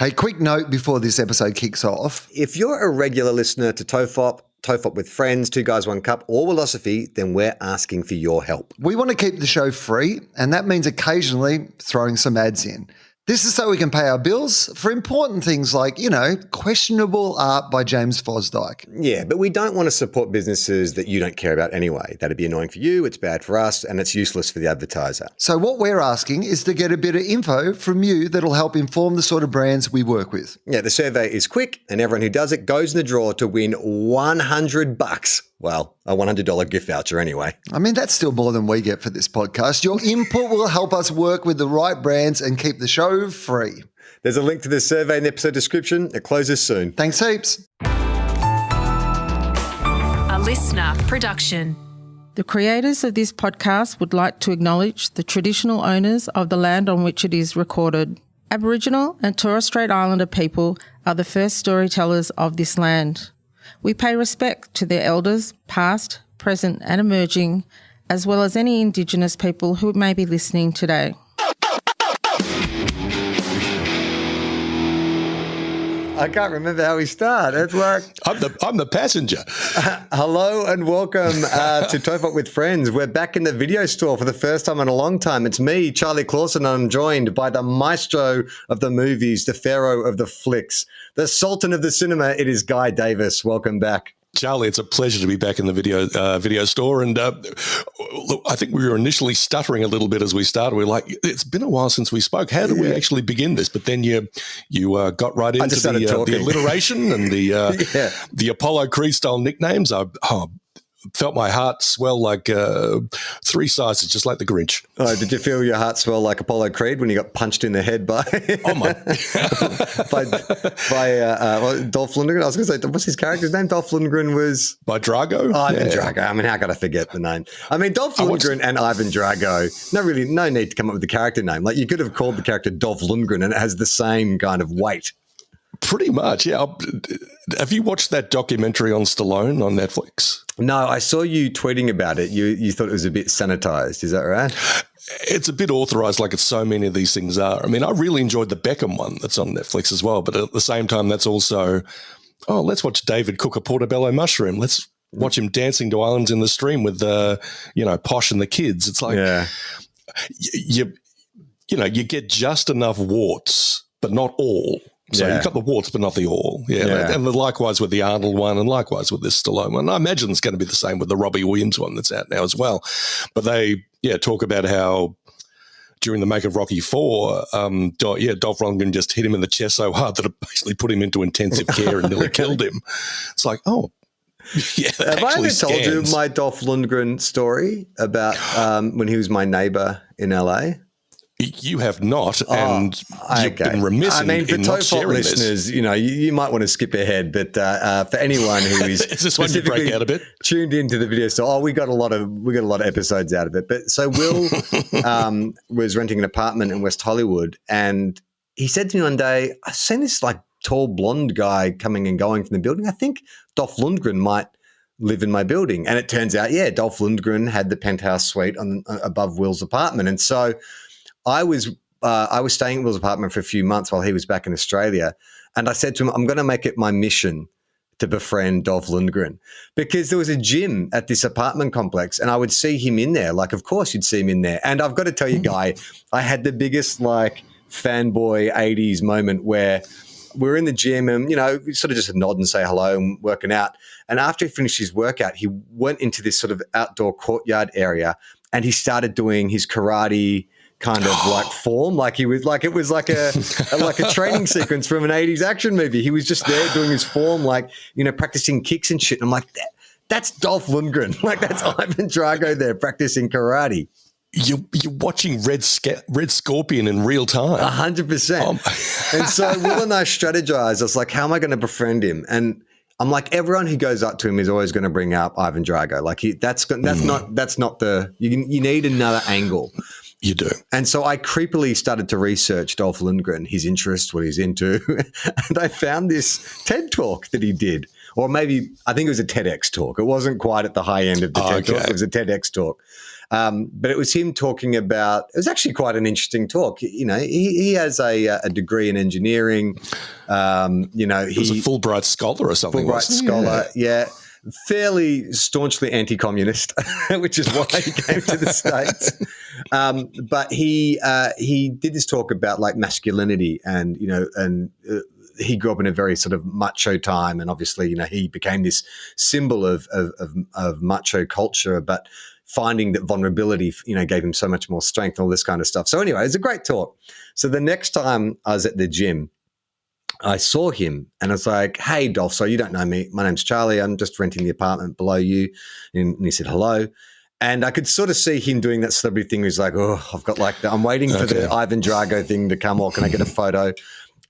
Hey, quick note before this episode kicks off. If you're a regular listener to TOFOP with Friends, Two Guys, One Cup, or Philosophy, then we're asking for your help. We want to keep the show free, and that means occasionally throwing some ads in. This is so we can pay our bills for important things like, questionable art by James Fosdyke. Yeah, but we don't want to support businesses that you don't care about anyway. That'd be annoying for you, it's bad for us, and it's useless for the advertiser. So what we're asking is to get a bit of info from you that'll help inform the sort of brands we work with. Yeah, the survey is quick, and everyone who does it goes in the draw to win $100. Well, a $100 gift voucher anyway. I mean, that's still more than we get for this podcast. Your input will help us work with the right brands and keep the show free. There's a link to the survey in the episode description. It closes soon. Thanks heaps. A listener production. The creators of this podcast would like to acknowledge the traditional owners of the land on which it is recorded. Aboriginal and Torres Strait Islander people are the first storytellers of this land. We pay respect to their elders, past, present and emerging, as well as any Indigenous people who may be listening today. I can't remember how we start. It's like I'm the passenger. Hello and welcome to TOFOP with Friends. We're back in the video store for the first time in a long time. It's me, Charlie Clausen, and I'm joined by the maestro of the movies, the Pharaoh of the flicks, the Sultan of the cinema. It is Guy Davis. Welcome back. Charlie, it's a pleasure to be back in the video store. And look, I think we were initially stuttering a little bit as we started. We were like, it's been a while since we spoke. How do we actually begin this? But then you got right into the alliteration and the Apollo Creed style nicknames. I felt my heart swell like 3 sizes, just like the Grinch. Oh, did you feel your heart swell like Apollo Creed when he got punched in the head by by Dolph Lundgren? I was going to say, what's his character's name? Dolph Lundgren was by Drago. Ivan Drago. I mean, how could I forget the name? I mean, Dolph Lundgren and Ivan Drago. No need to come up with the character name. Like you could have called the character Dolph Lundgren, and it has the same kind of weight. Pretty much, yeah. Have you watched that documentary on Stallone on Netflix? No, I saw you tweeting about it. You thought it was a bit sanitized. Is that right? It's a bit authorized like so many of these things are. I mean, I really enjoyed the Beckham one that's on Netflix as well. But at the same time, that's also, let's watch David cook a portobello mushroom. Let's watch him dancing to Islands in the Stream with, Posh and the kids. It's like, you get just enough warts, but not all. So you've got the warts, but not the all. Yeah. And likewise with the Arnold one and likewise with this Stallone one. I imagine it's going to be the same with the Robbie Williams one that's out now as well. But they, talk about how during the make of Rocky IV, Dolph Lundgren just hit him in the chest so hard that it basically put him into intensive care and nearly killed him. It's like, have I ever told you my Dolph Lundgren story about when he was my neighbor in LA? You have not, and you've been remiss in not sharing listeners, this. You might want to skip ahead, but for anyone who is this one you break out a bit? Tuned into the video store, we got a lot of episodes out of it. But so Will was renting an apartment in West Hollywood, and he said to me one day, "I've seen this like tall blonde guy coming and going from the building. I think Dolph Lundgren might live in my building." And it turns out, Dolph Lundgren had the penthouse suite above Will's apartment, and so I was staying at Will's apartment for a few months while he was back in Australia, and I said to him, I'm going to make it my mission to befriend Dolph Lundgren, because there was a gym at this apartment complex and I would see him in there. Like, of course you'd see him in there. And I've got to tell you, Guy, I had the biggest fanboy 80s moment where we're in the gym and, we sort of just nod and say hello and working out. And after he finished his workout, he went into this sort of outdoor courtyard area and he started doing his karate kind of form, it was like a training sequence from an 80s action movie. He was just there doing his form, practicing kicks and shit. And I'm like, that's Dolph Lundgren. That's Ivan Drago there practicing karate. You're watching Red Scorpion in real time. 100%. And so Will and I strategized. I was like, how am I going to befriend him? And I'm like, everyone who goes up to him is always going to bring up Ivan Drago. You need another angle. You do. And so I creepily started to research Dolph Lundgren, his interests, what he's into. And I found this TED talk that he did. Or maybe, I think it was a TEDx talk. It wasn't quite at the high end of the TED talk. It was a TEDx talk. But it was him talking about, it was actually quite an interesting talk. You know, he has a degree in engineering. You know, he was a Fulbright scholar or something. Fulbright scholar, yeah. Fairly staunchly anti-communist, which is why he came to the States. But he did this talk about like masculinity and, you know, and he grew up in a very sort of macho time. And obviously, you know, he became this symbol of macho culture, but finding that vulnerability, you know, gave him so much more strength and all this kind of stuff. So anyway, it was a great talk. So the next time I was at the gym, I saw him and I was like, hey, Dolph, so you don't know me. My name's Charlie. I'm just renting the apartment below you. And he said, hello. And I could sort of see him doing that celebrity thing. He's like, oh, I've got like, I'm waiting for the Ivan Drago thing to come, or can I get a photo?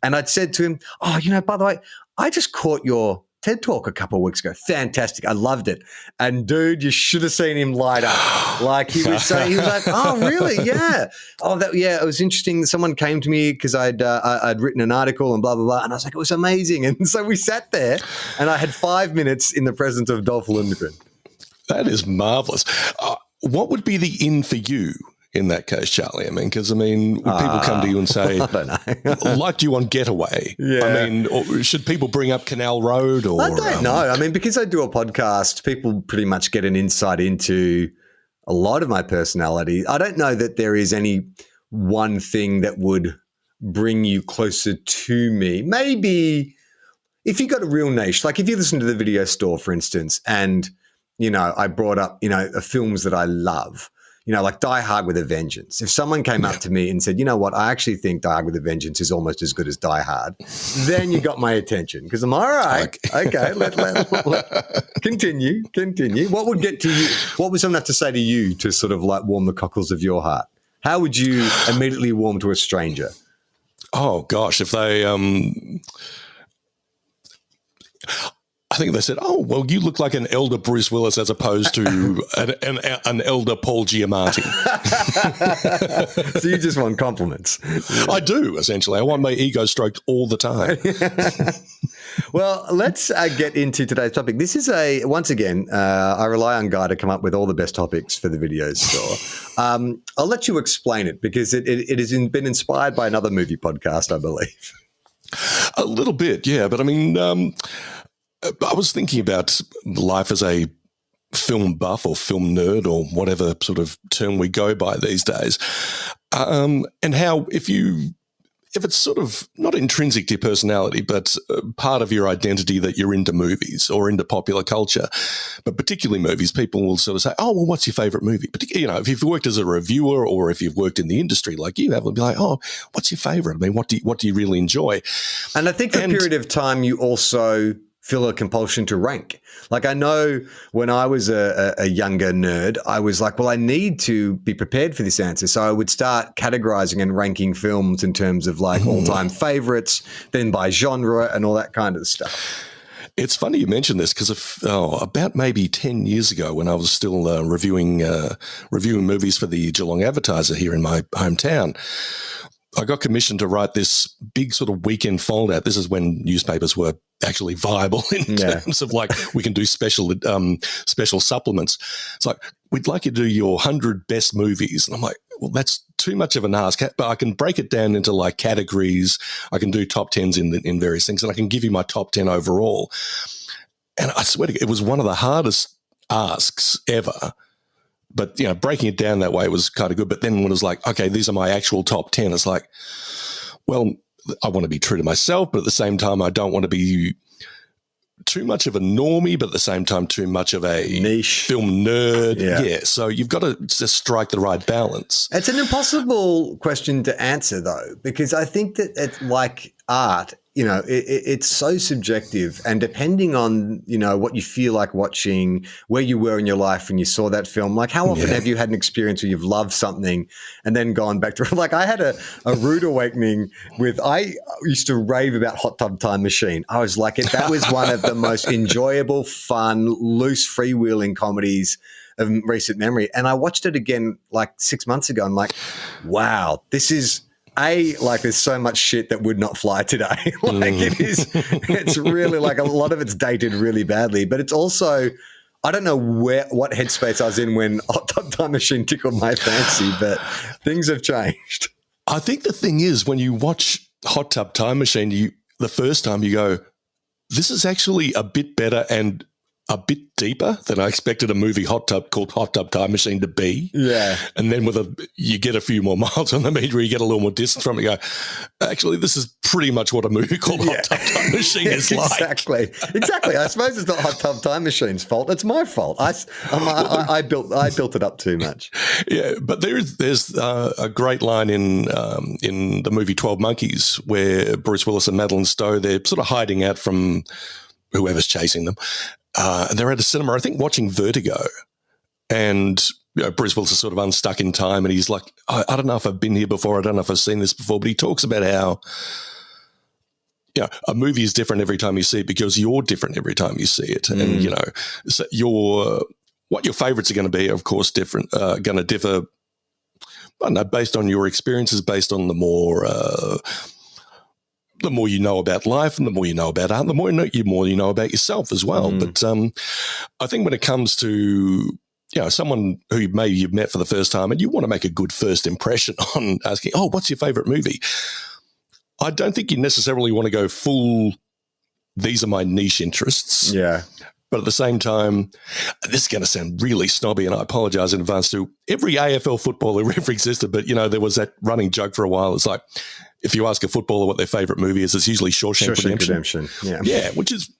And I'd said to him, oh, you know, by the way, I just caught your TED Talk a couple of weeks ago. Fantastic. I loved it. And dude, you should have seen him light up. Like he was like, oh, really? Yeah. Oh, it was interesting. Someone came to me because I'd written an article and blah, blah, blah. And I was like, it was amazing. And so we sat there and I had 5 minutes in the presence of Dolph Lundgren. That is marvelous. What would be the in for you in that case, Charlie? I mean, because, when people come to you and say, I don't know. liked you on Getaway. Yeah. I mean, or should people bring up Canal Road? Or I don't know. I mean, because I do a podcast, people pretty much get an insight into a lot of my personality. I don't know that there is any one thing that would bring you closer to me. Maybe if you got a real niche, like if you listen to The Video Store, for instance, and, you know, I brought up, you know, films that I love. You know, like Die Hard with a Vengeance. If someone came up to me and said, you know what, I actually think Die Hard with a Vengeance is almost as good as Die Hard, then you got my attention because I'm all right. Okay, let continue. What would get to you? What would someone have to say to you to sort of like warm the cockles of your heart? How would you immediately warm to a stranger? Oh, gosh, if they I think they said, oh, well, you look like an elder Bruce Willis as opposed to an elder Paul Giamatti. So you just want compliments. I do, essentially. I want my ego stroked all the time. Well, let's get into today's topic. This is once again, I rely on Guy to come up with all the best topics for the Video Store. I'll let you explain it because it has been inspired by another movie podcast, I believe. A little bit, yeah. But I mean, I was thinking about life as a film buff or film nerd or whatever sort of term we go by these days, and how if it's sort of not intrinsic to your personality, but part of your identity that you're into movies or into popular culture, but particularly movies, people will sort of say, oh, well, what's your favorite movie? Particularly, you know, if you've worked as a reviewer or if you've worked in the industry like you have, it'll be like, oh, what's your favorite? I mean, what do you really enjoy? And I think for a period of time, you also feel a compulsion to rank. Like I know when I was a younger nerd, I was like, well, I need to be prepared for this answer. So I would start categorizing and ranking films in terms of like all-time favorites, then by genre and all that kind of stuff. It's funny you mentioned this because about maybe 10 years ago when I was still reviewing movies for the Geelong Advertiser here in my hometown, I got commissioned to write this big sort of weekend fold-out. This is when newspapers were actually viable in terms of like we can do special supplements. It's like, we'd like you to do your 100 best movies. And I'm like, well, that's too much of an ask, but I can break it down into like categories. I can do top 10s in various things, and I can give you my top 10 overall. And I swear to God, it was one of the hardest asks ever. But, you know, breaking it down that way was kind of good. But then when it was like, okay, these are my actual top 10, it's like, well, I want to be true to myself, but at the same time, I don't want to be too much of a normie, but at the same time, too much of a niche film nerd. Yeah. So you've got to just strike the right balance. It's an impossible question to answer, though, because I think that it's like art. You know, it's so subjective, and depending on, you know, what you feel like watching, where you were in your life when you saw that film, like how often have you had an experience where you've loved something and then gone back to it? Like I had a rude awakening I used to rave about Hot Tub Time Machine. I was like, that was one of the most enjoyable, fun, loose, freewheeling comedies of recent memory. And I watched it again like 6 months ago. I'm like, wow, this is... like there's so much shit that would not fly today. Like it's really like a lot of it's dated really badly, but it's also I don't know what headspace I was in when Hot Tub Time Machine tickled my fancy, but things have changed. I think the thing is, when you watch Hot Tub Time Machine, the first time you go, this is actually a bit better and a bit deeper than I expected a movie called Hot Tub Time Machine to be. Yeah. And then you get a few more miles on the meter where you get a little more distance from it. You go, actually, this is pretty much what a movie called Hot Tub Time Machine is like. Exactly. I suppose it's not Hot Tub Time Machine's fault. It's my fault. I built it up too much. Yeah, but there's a great line in the movie 12 Monkeys where Bruce Willis and Madeline Stowe, they're sort of hiding out from whoever's chasing them. And they're at a cinema, I think, watching Vertigo. And Bruce Willis is sort of unstuck in time, and he's like, I don't know if I've been here before. I don't know if I've seen this before. But he talks about how a movie is different every time you see it because you're different every time you see it. And, so what your favorites are going to be, of course, going to differ, I don't know, based on your experiences, based on the more you know about life and the more you know about art, the more you know about yourself as well. But I think when it comes to someone who maybe you've met for the first time and you want to make a good first impression on asking, what's your favorite movie? I don't think you necessarily want to go full, these are my niche interests. Yeah. But at the same time, this is going to sound really snobby, and I apologize in advance to every AFL footballer who ever existed. But, there was that running joke for a while. It's like, if you ask a footballer what their favorite movie is, it's usually Shawshank Redemption. Yeah, which is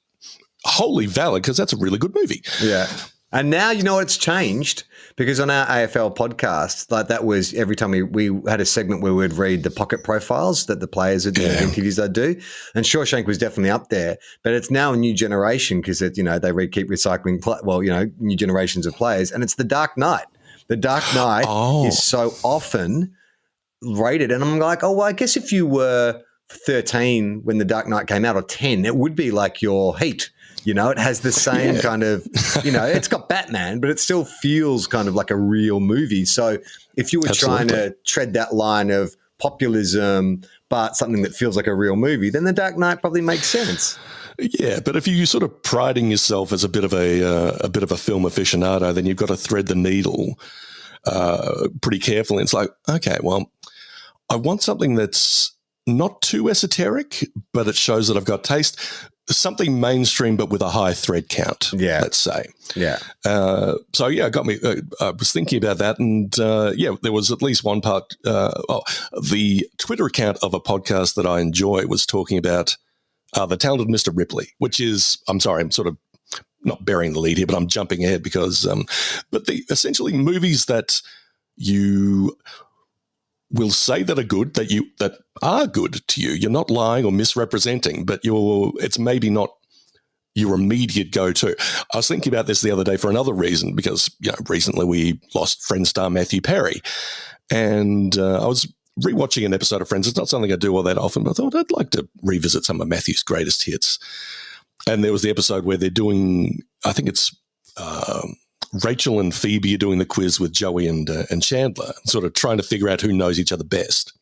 wholly valid because that's a really good movie. Yeah. And now it's changed because on our AFL podcast, like that was every time we had a segment where we'd read the pocket profiles that the players would do, the interviews they'd do. And Shawshank was definitely up there, but it's now a new generation because they keep recycling, new generations of players. And it's The Dark Knight. The Dark Knight is so often rated. And I'm like, I guess if you were 13 when The Dark Knight came out or 10, it would be like your Heat. It has the same kind of, it's got Batman, but it still feels kind of like a real movie. So if you were trying to tread that line of populism, but something that feels like a real movie, then The Dark Knight probably makes sense. Yeah, but if you sort of priding yourself as a bit of a film aficionado, then you've got to thread the needle pretty carefully. It's like, okay, well, I want something that's not too esoteric, but it shows that I've got taste. Something mainstream, but with a high thread count, let's say. Yeah. It got me. I was thinking about that, and there was at least one part. The Twitter account of a podcast that I enjoy was talking about The Talented Mr. Ripley, which is, I'm sorry, I'm sort of not burying the lead here, but I'm jumping ahead because, but essentially movies that you will say that are good, that are good to you. You're not lying or misrepresenting, but it's maybe not your immediate go-to. I was thinking about this the other day for another reason because recently we lost Friends star Matthew Perry, and I was rewatching an episode of Friends. It's not something I do all that often, but I thought I'd like to revisit some of Matthew's greatest hits. And there was the episode where they're doing, I think it's Rachel and Phoebe are doing the quiz with Joey and Chandler, sort of trying to figure out who knows each other best.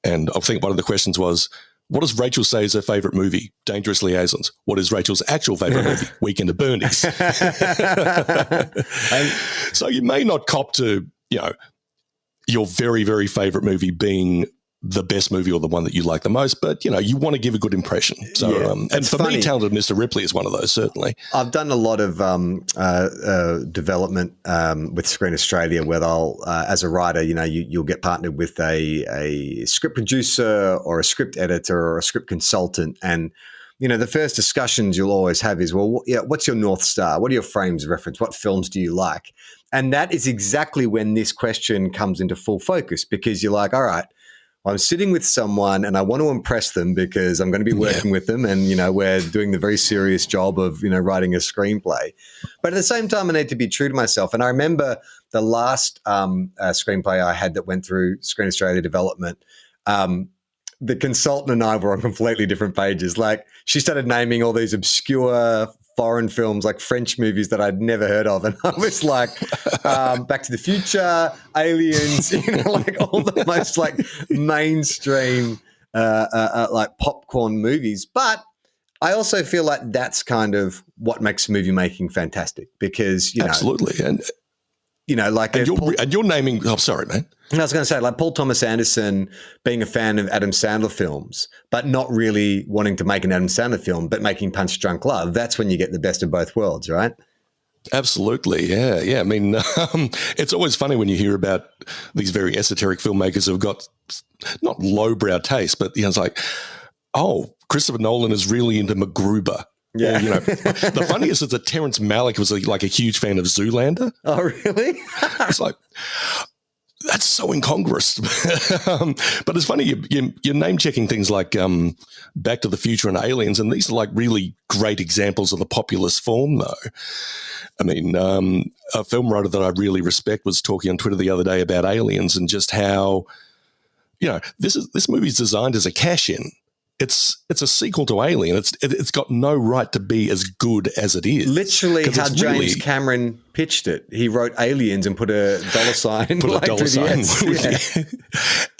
And I think one of the questions was, what does Rachel say is her favorite movie? Dangerous Liaisons. What is Rachel's actual favorite movie? Weekend at Bernie's. So you may not cop to, your very, very favorite movie being the best movie or the one that you like the most, but you want to give a good impression. So, and for me, Talented Mr. Ripley is one of those, certainly. I've done a lot of development with Screen Australia where they'll, as a writer, you'll get partnered with a script producer or a script editor or a script consultant. And, the first discussions you'll always have is, what's your North Star? What are your frames of reference? What films do you like? And that is exactly when this question comes into full focus because you're like, all right, I'm sitting with someone and I want to impress them because I'm going to be working with them and, we're doing the very serious job of, writing a screenplay. But at the same time, I need to be true to myself. And I remember the last screenplay I had that went through Screen Australia development, the consultant and I were on completely different pages. Like she started naming all these obscure foreign films, like French movies that I'd never heard of. And I was like, Back to the Future, Aliens, like all the most like mainstream, like popcorn movies. But I also feel like that's kind of what makes movie making fantastic because, absolutely. And like you're naming. Oh, sorry, man. I was going to say, like Paul Thomas Anderson being a fan of Adam Sandler films, but not really wanting to make an Adam Sandler film, but making Punch Drunk Love. That's when you get the best of both worlds, right? Absolutely, yeah. I mean, it's always funny when you hear about these very esoteric filmmakers who've got not lowbrow taste, but it's like, oh, Christopher Nolan is really into MacGruber. Yeah. Or, the funniest is that Terrence Malick was like a huge fan of Zoolander. Oh, really? It's like, that's so incongruous. But it's funny, you're name-checking things like Back to the Future and Aliens, and these are like really great examples of the populist form, though. I mean, a film writer that I really respect was talking on Twitter the other day about Aliens and just how, this movie's designed as a cash-in. It's a sequel to Alien. It's got no right to be as good as it is. Literally how James Cameron pitched it. He wrote Aliens and put a dollar sign.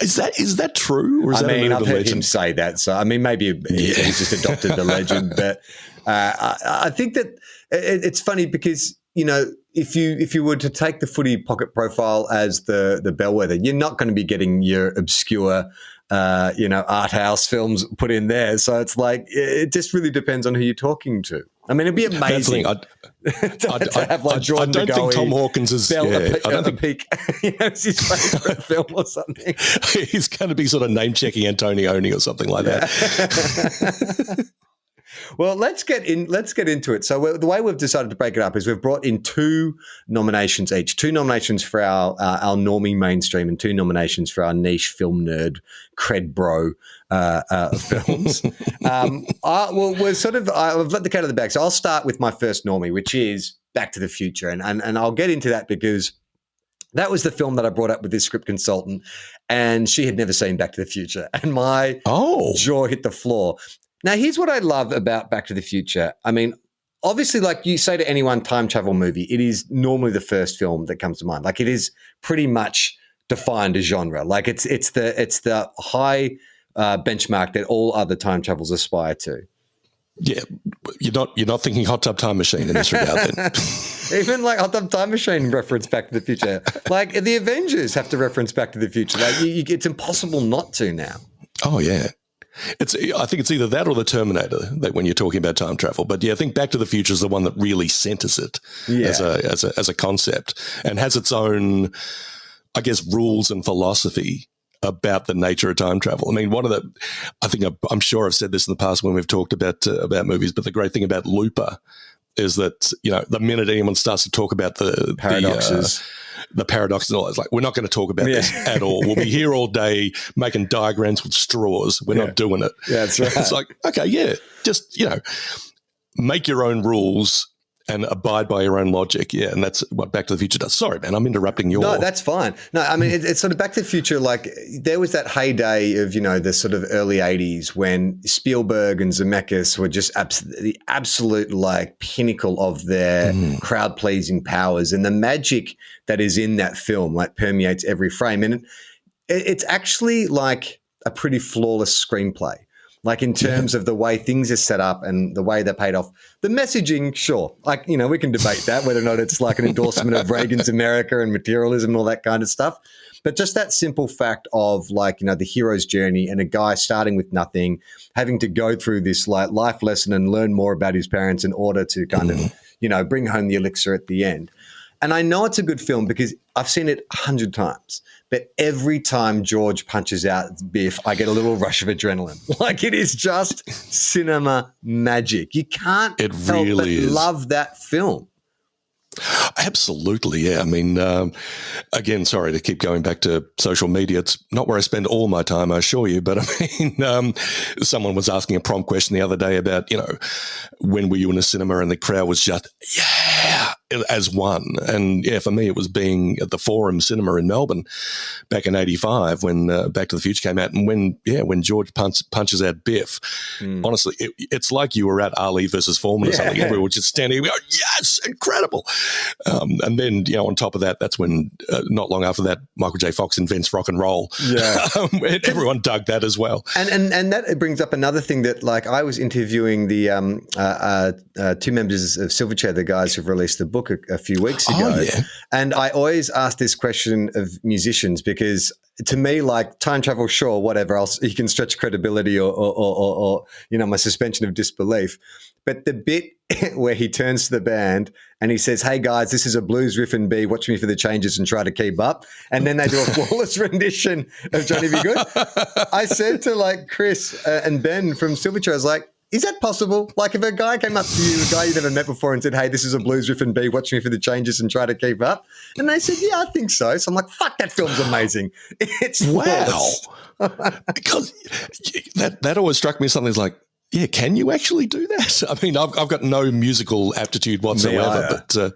Is that true? Or is I've heard him say that. So, maybe he's just adopted the legend. But I think that it's funny because, if you were to take the Footy Pocket Profile as the bellwether, you're not going to be getting your obscure art house films put in there. So it's like, it just really depends on who you're talking to. It'd be amazing I don't think Tom Hawkins is. I don't think peak. It's his favorite film or something. He's going to be sort of name checking Antonioni or something like that. Well, let's get into it. So the way we've decided to break it up is we've brought in 2 nominations each. 2 nominations for our normie mainstream and 2 nominations for our niche film nerd cred bro films. I've let the cat out of the bag. So I'll start with my first normie, which is Back to the Future, and I'll get into that because that was the film that I brought up with this script consultant, and she had never seen Back to the Future, and my jaw hit the floor. Now, here's what I love about Back to the Future. Obviously, like you say to anyone, time travel movie, it is normally the first film that comes to mind. Like, it is pretty much defined a genre. Like, it's the high benchmark that all other time travels aspire to. Yeah, you're not thinking Hot Tub Time Machine in this regard, then. Even like Hot Tub Time Machine reference Back to the Future. Like, the Avengers have to reference Back to the Future. Like, it's impossible not to now. Oh yeah. I think it's either that or the Terminator that when you're talking about time travel. But yeah, I think Back to the Future is the one that really centers it as a concept and has its own, I guess, rules and philosophy about the nature of time travel. I'm sure I've said this in the past when we've talked about movies, but the great thing about Looper is that, the minute anyone starts to talk about the paradoxes, the paradoxes and all that, it's like, we're not going to talk about this at all. We'll be here all day making diagrams with straws. We're not doing it. Yeah, that's right. It's like, okay, just, make your own rules and abide by your own logic. Yeah, and that's what Back to the Future does. Sorry, man, I'm interrupting your... No, that's fine. No, it's sort of Back to the Future, like there was that heyday of, the sort of early 80s when Spielberg and Zemeckis were just the absolute like pinnacle of their crowd-pleasing powers, and the magic that is in that film like permeates every frame. And it's actually like a pretty flawless screenplay. Like in terms of the way things are set up and the way they're paid off. The messaging, sure. Like, we can debate that, whether or not it's like an endorsement of Reagan's America and materialism and all that kind of stuff. But just that simple fact of like, the hero's journey and a guy starting with nothing, having to go through this like life lesson and learn more about his parents in order to kind of, bring home the elixir at the end. And I know it's a good film because I've seen it 100 times. But every time George punches out Biff, I get a little rush of adrenaline. Like, it is just cinema magic. You can't help but love that film. Absolutely, yeah. Again, sorry to keep going back to social media. It's not where I spend all my time, I assure you. But someone was asking a prompt question the other day about, when were you in a cinema, and the crowd was just, yeah. as one. And yeah, for me, it was being at the Forum Cinema in Melbourne back in '85 when Back to the Future came out, and when George punches out Biff. Honestly, it's like you were at Ali versus Foreman or something. Everyone was just standing there, going, yes, incredible. And then, on top of that, that's when not long after that, Michael J. Fox invents rock and roll. Yeah, and everyone dug that as well. And that brings up another thing that, like, I was interviewing the two members of Silverchair, the guys who've released the book a few weeks ago. And I always ask this question of musicians because to me, like, time travel, sure, whatever else, you can stretch credibility or my suspension of disbelief. But the bit where he turns to the band and he says, hey, guys, this is a blues riff in B. Watch me for the changes and try to keep up. And then they do a flawless rendition of Johnny Be Good. I said to, like, Chris and Ben from Silverchair, I was like, is that possible? Like, if a guy came up to you, a guy you never met before, and said, hey, this is a blues riff in B, watch me for the changes and try to keep up. And they said, yeah, I think so. So I'm like, fuck, that film's amazing. It's flawless. Wow. Because that always struck me as something like, yeah, can you actually do that? I mean, I've got no musical aptitude whatsoever. But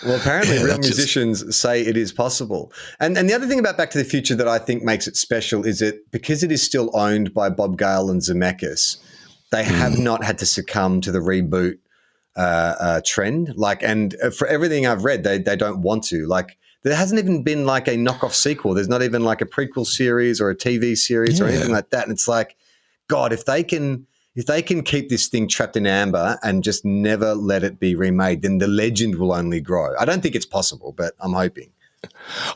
well, apparently real musicians say it is possible. And the other thing about Back to the Future that I think makes it special is that because it is still owned by Bob Gale and Zemeckis, they have not had to succumb to the reboot trend. Like, and for everything I've read, they don't want to. Like, there hasn't even been like a knockoff sequel. There's not even like a prequel series or a TV series or anything like that. And it's like, God, if they can keep this thing trapped in amber and just never let it be remade, then the legend will only grow. I don't think it's possible, but I'm hoping.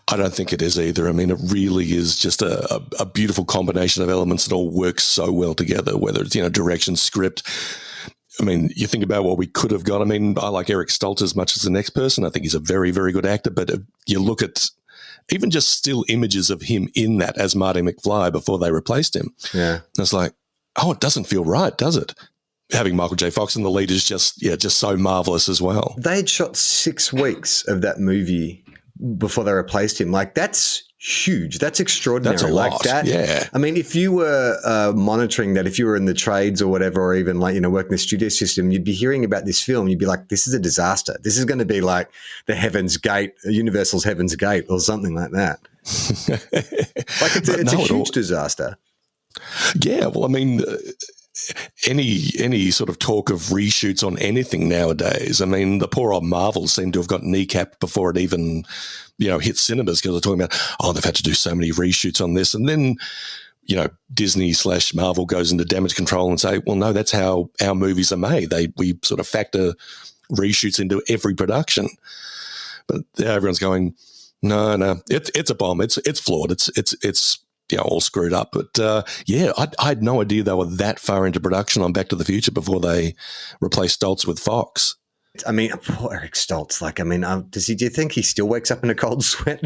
I don't think it is either. I mean, it really is just a beautiful combination of elements that all work so well together, whether it's, direction, script. I mean, you think about what we could have got. I mean, I like Eric Stoltz as much as the next person. I think he's a very, very good actor, but you look at even just still images of him in that as Marty McFly before they replaced him. Yeah. And it's like, oh, it doesn't feel right, does it? Having Michael J. Fox in the lead is just so marvelous as well. They'd shot 6 weeks of that movie before they replaced him. Like, that's huge. That's extraordinary. That's a lot. Yeah. I mean, if you were monitoring that, if you were in the trades or whatever, or even like, working the studio system, you'd be hearing about this film. You'd be like, this is a disaster. This is going to be like the Heaven's Gate, Universal's Heaven's Gate or something like that. Like, it's a huge disaster. Yeah. Well, I mean, any sort of talk of reshoots on anything nowadays, I mean, the poor old Marvels seem to have got kneecapped before it even, hit cinemas, because they're talking about, they've had to do so many reshoots on this. And then, Disney/Marvel goes into damage control and say, well, no, that's how our movies are made. We sort of factor reshoots into every production. But everyone's going, no, it's a bomb. It's flawed. It's all screwed up. But I had no idea they were that far into production on Back to the Future before they replaced Stoltz with Fox. I mean, poor Eric Stoltz. Like, I mean, do you think he still wakes up in a cold sweat?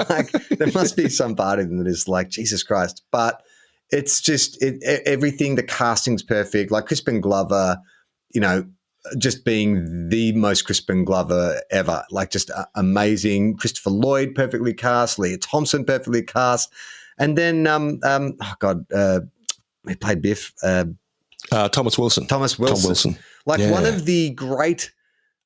Like, there must be some part of him that is like, Jesus Christ. But it's just everything. The casting's perfect. Like Crispin Glover, just being the most Crispin Glover ever. Like, just amazing. Christopher Lloyd perfectly cast. Leah Thompson perfectly cast. And then, he played Biff. Thomas Wilson. Tom Wilson. Like, one of the great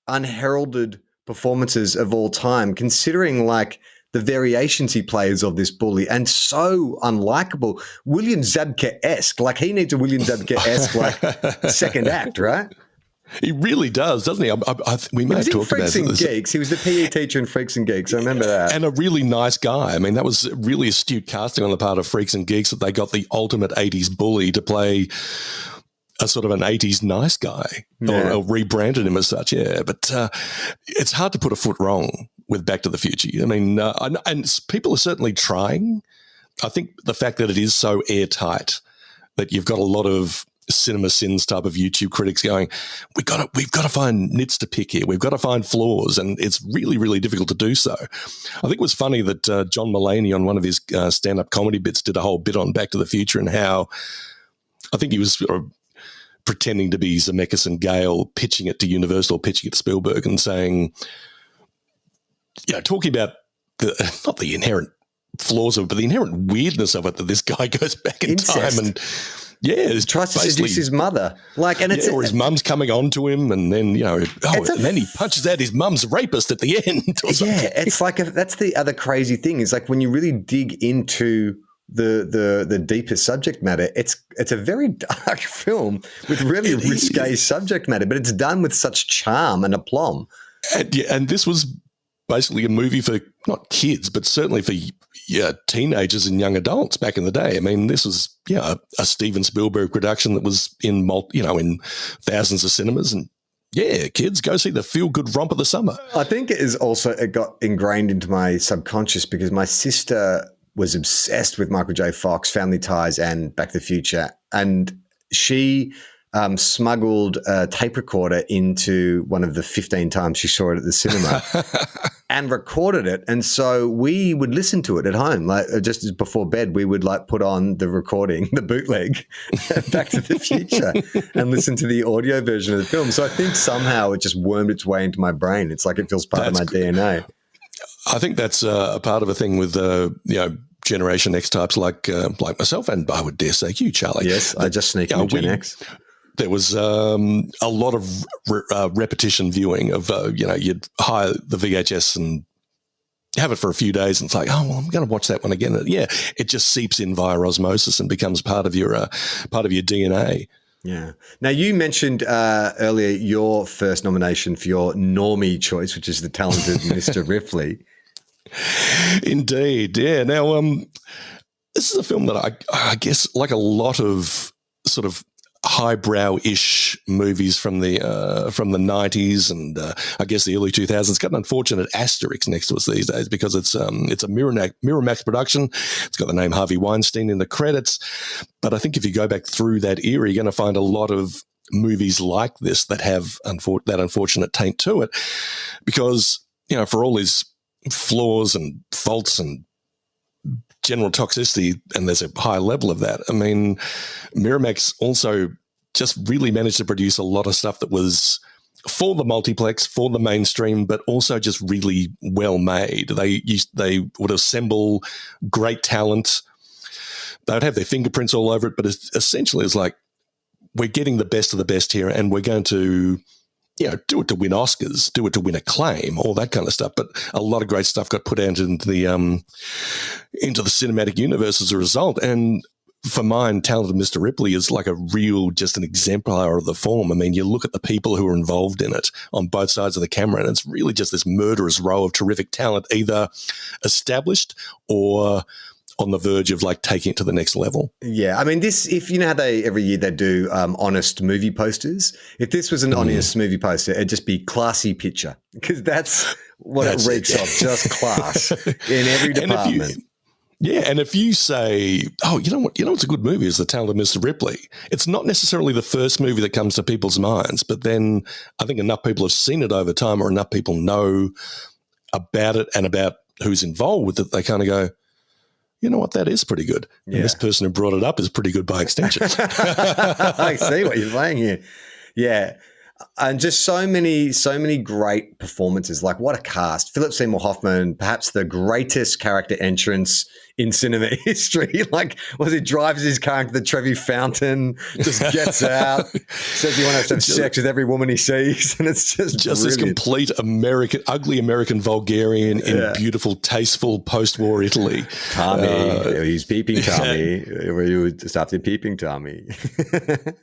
unheralded performances of all time, considering like the variations he plays of this bully, and so unlikable. William Zabka-esque. Like, he needs a William Zabka-esque like second act, right? He really does, doesn't he? We may have talked about Freaks and Geeks. He was the PE teacher in Freaks and Geeks. I remember that. And a really nice guy. I mean, that was really astute casting on the part of Freaks and Geeks, that they got the ultimate 80s bully to play a sort of an 80s nice guy, or rebranded him as such. Yeah, but it's hard to put a foot wrong with Back to the Future. I mean, and people are certainly trying. I think the fact that it is so airtight, that you've got a lot of Cinema Sins type of YouTube critics going, we've got to find nits to pick here. We've got to find flaws, and it's really, really difficult to do so. I think it was funny that John Mulaney on one of his stand-up comedy bits did a whole bit on Back to the Future, and how I think he was pretending to be Zemeckis and Gale, pitching it to Universal, pitching it to Spielberg, and saying, talking about not the inherent flaws of it, but the inherent weirdness of it, that this guy goes back in time and Yeah, He tries to seduce his mother. Like, and it's or his mum's coming on to him, and then and then he punches out his mum's rapist at the end. Or something. Yeah, it's like that's the other crazy thing is like when you really dig into the deepest subject matter, it's a very dark film with really risque subject matter, but it's done with such charm and aplomb. And this was basically a movie for not kids, but certainly for teenagers and young adults back in the day. I mean, this was a Steven Spielberg production that was in in thousands of cinemas, and kids, go see the feel-good romp of the summer. I think it got ingrained into my subconscious because my sister was obsessed with Michael J. Fox, Family Ties, and Back to the Future, and she smuggled a tape recorder into one of the 15 times she saw it at the cinema and recorded it. And so we would listen to it at home, like just as before bed, we would like put on the recording, the bootleg Back to the Future and listen to the audio version of the film. So I think somehow it just wormed its way into my brain. It's like it feels part of my DNA. I think that's a part of a thing with, Generation X types like myself, and I would dare say you, Charlie. Yes, I just sneak into Gen X. There was a lot of repetition viewing of, you'd hire the VHS and have it for a few days and it's like, I'm going to watch that one again. And it just seeps in via osmosis and becomes part of your DNA. Yeah. Now, you mentioned earlier your first nomination for your Normie choice, which is the talented Mr. Ripley. Indeed, yeah. Now, this is a film that I guess, like a lot of sort of highbrow-ish movies from the 90s and I guess the early 2000s. It's got an unfortunate asterisk next to us these days because it's a Miramax production. It's got the name Harvey Weinstein in the credits. But I think if you go back through that era, you're going to find a lot of movies like this that have that unfortunate taint to it because, for all his flaws and faults and general toxicity, and there's a high level of that. I mean, Miramax also just really managed to produce a lot of stuff that was for the multiplex, for the mainstream, but also just really well made. They would assemble great talent. They'd have their fingerprints all over it, but essentially it's like, we're getting the best of the best here, and we're going to do it to win Oscars, do it to win acclaim, all that kind of stuff. But a lot of great stuff got put out into the cinematic universe as a result. And for mine, talented Mr. Ripley is like just an exemplar of the form. I mean, you look at the people who are involved in it on both sides of the camera, and it's really just this murderous row of terrific talent, either established or on the verge of like taking it to the next level. Yeah. I mean, if you know how every year they do honest movie posters, if this was an honest movie poster, it'd just be classy picture because that's what it reeks of, just class in every department. And if you say, you know what's a good movie is The Talented Mr. Ripley. It's not necessarily the first movie that comes to people's minds, but then I think enough people have seen it over time or enough people know about it and about who's involved with it, they kind of go, you know what, that is pretty good. Yeah. And this person who brought it up is pretty good by extension. I see what you're saying here. Yeah. And just so many great performances. Like, what a cast. Philip Seymour Hoffman, perhaps the greatest character entrance in cinema history. Like, he drives his car into the Trevi Fountain, just gets out, says he wants to have sex with every woman he sees. And it's just this complete ugly American vulgarian in beautiful, tasteful post-war Italy. Tommy. He's peeping Tommy. Where you would stop the peeping Tommy.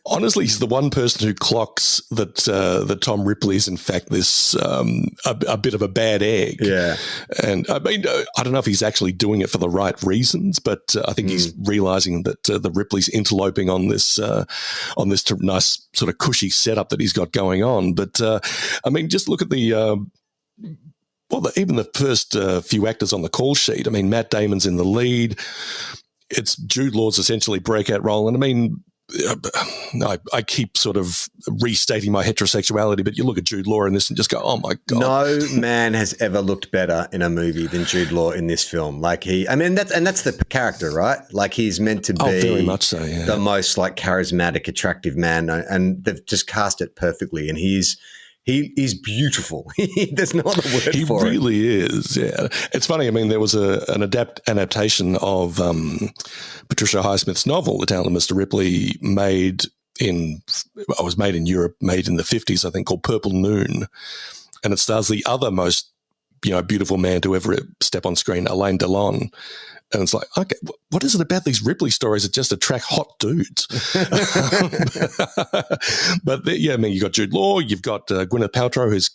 Honestly, he's the one person who clocks that Tom Ripley is in fact this a bit of a bad egg. Yeah. And I mean, I don't know if he's actually doing it for the right reasons, but I think he's realizing that the Ripley's interloping on this nice sort of cushy setup that he's got going on. But I mean, just look at even the first few actors on the call sheet. I mean, Matt Damon's in the lead. It's Jude Law's essentially breakout role, and I mean, I keep sort of restating my heterosexuality, but you look at Jude Law in this and just go, oh my God. No man has ever looked better in a movie than Jude Law in this film. Like that's the character, right? Like, he's meant to be very much so, the most like charismatic, attractive man, and they've just cast it perfectly. And he's He is beautiful. There's no other word he for it. He really is, yeah. It's funny. I mean, there was an adaptation of Patricia Highsmith's novel, The Tale of Mr. Ripley, made in Europe, made in the 50s, I think, called Purple Noon. And it stars the other most, beautiful man to ever step on screen, Alain Delon. And it's like, okay, what is it about these Ripley stories that just attract hot dudes? But you've got Jude Law, you've got Gwyneth Paltrow, who's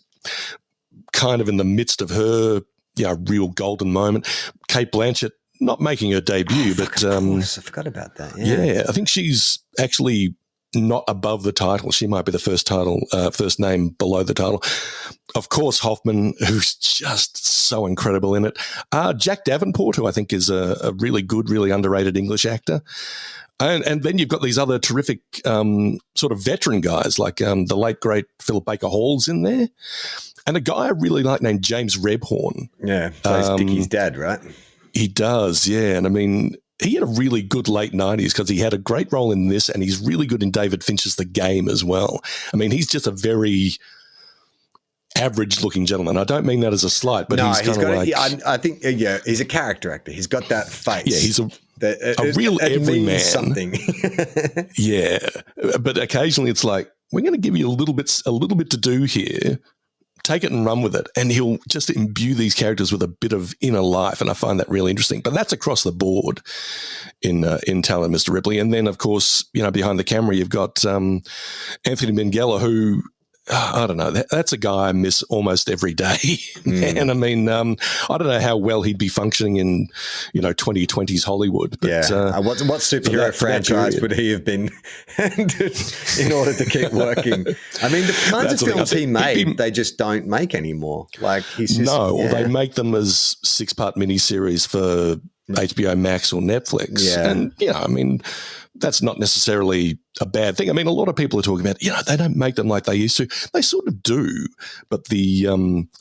kind of in the midst of her, real golden moment. Cate Blanchett, not making her debut, but of course, I forgot about that. Yeah, I think she's actually not above the title. She might be the first name below the title. Of course, Hoffman, who's just so incredible in it. Jack Davenport, who I think is a really good, really underrated English actor. And then you've got these other terrific sort of veteran guys, like the late, great Philip Baker Hall's in there. And a guy I really like named James Rebhorn. Yeah, plays Dickie's dad, right? He does, yeah. And I mean, he had a really good late 90s because he had a great role in this, and he's really good in David Fincher's The Game as well. I mean, he's just a very average-looking gentleman. I don't mean that as a slight, but he's kind of like... I think, he's a character actor. He's got that face. Yeah, he's a real everyman. Something. Yeah, but occasionally it's like, we're going to give you a little bit to do here. Take it and run with it. And he'll just imbue these characters with a bit of inner life. And I find that really interesting. But that's across the board in Tale of Mr. Ripley. And then, of course, behind the camera, you've got Anthony Minghella, who, I don't know, that's a guy I miss almost every day. And I mean, I don't know how well he'd be functioning in, 2020s Hollywood. But, what superhero franchise would he have been in order to keep working? I mean, the kinds of films he made, they just don't make anymore. Like he's just, or they make them as 6-part miniseries for HBO Max or Netflix. Yeah. And, I mean, that's not necessarily a bad thing. I mean, a lot of people are talking about, they don't make them like they used to. They sort of do, but the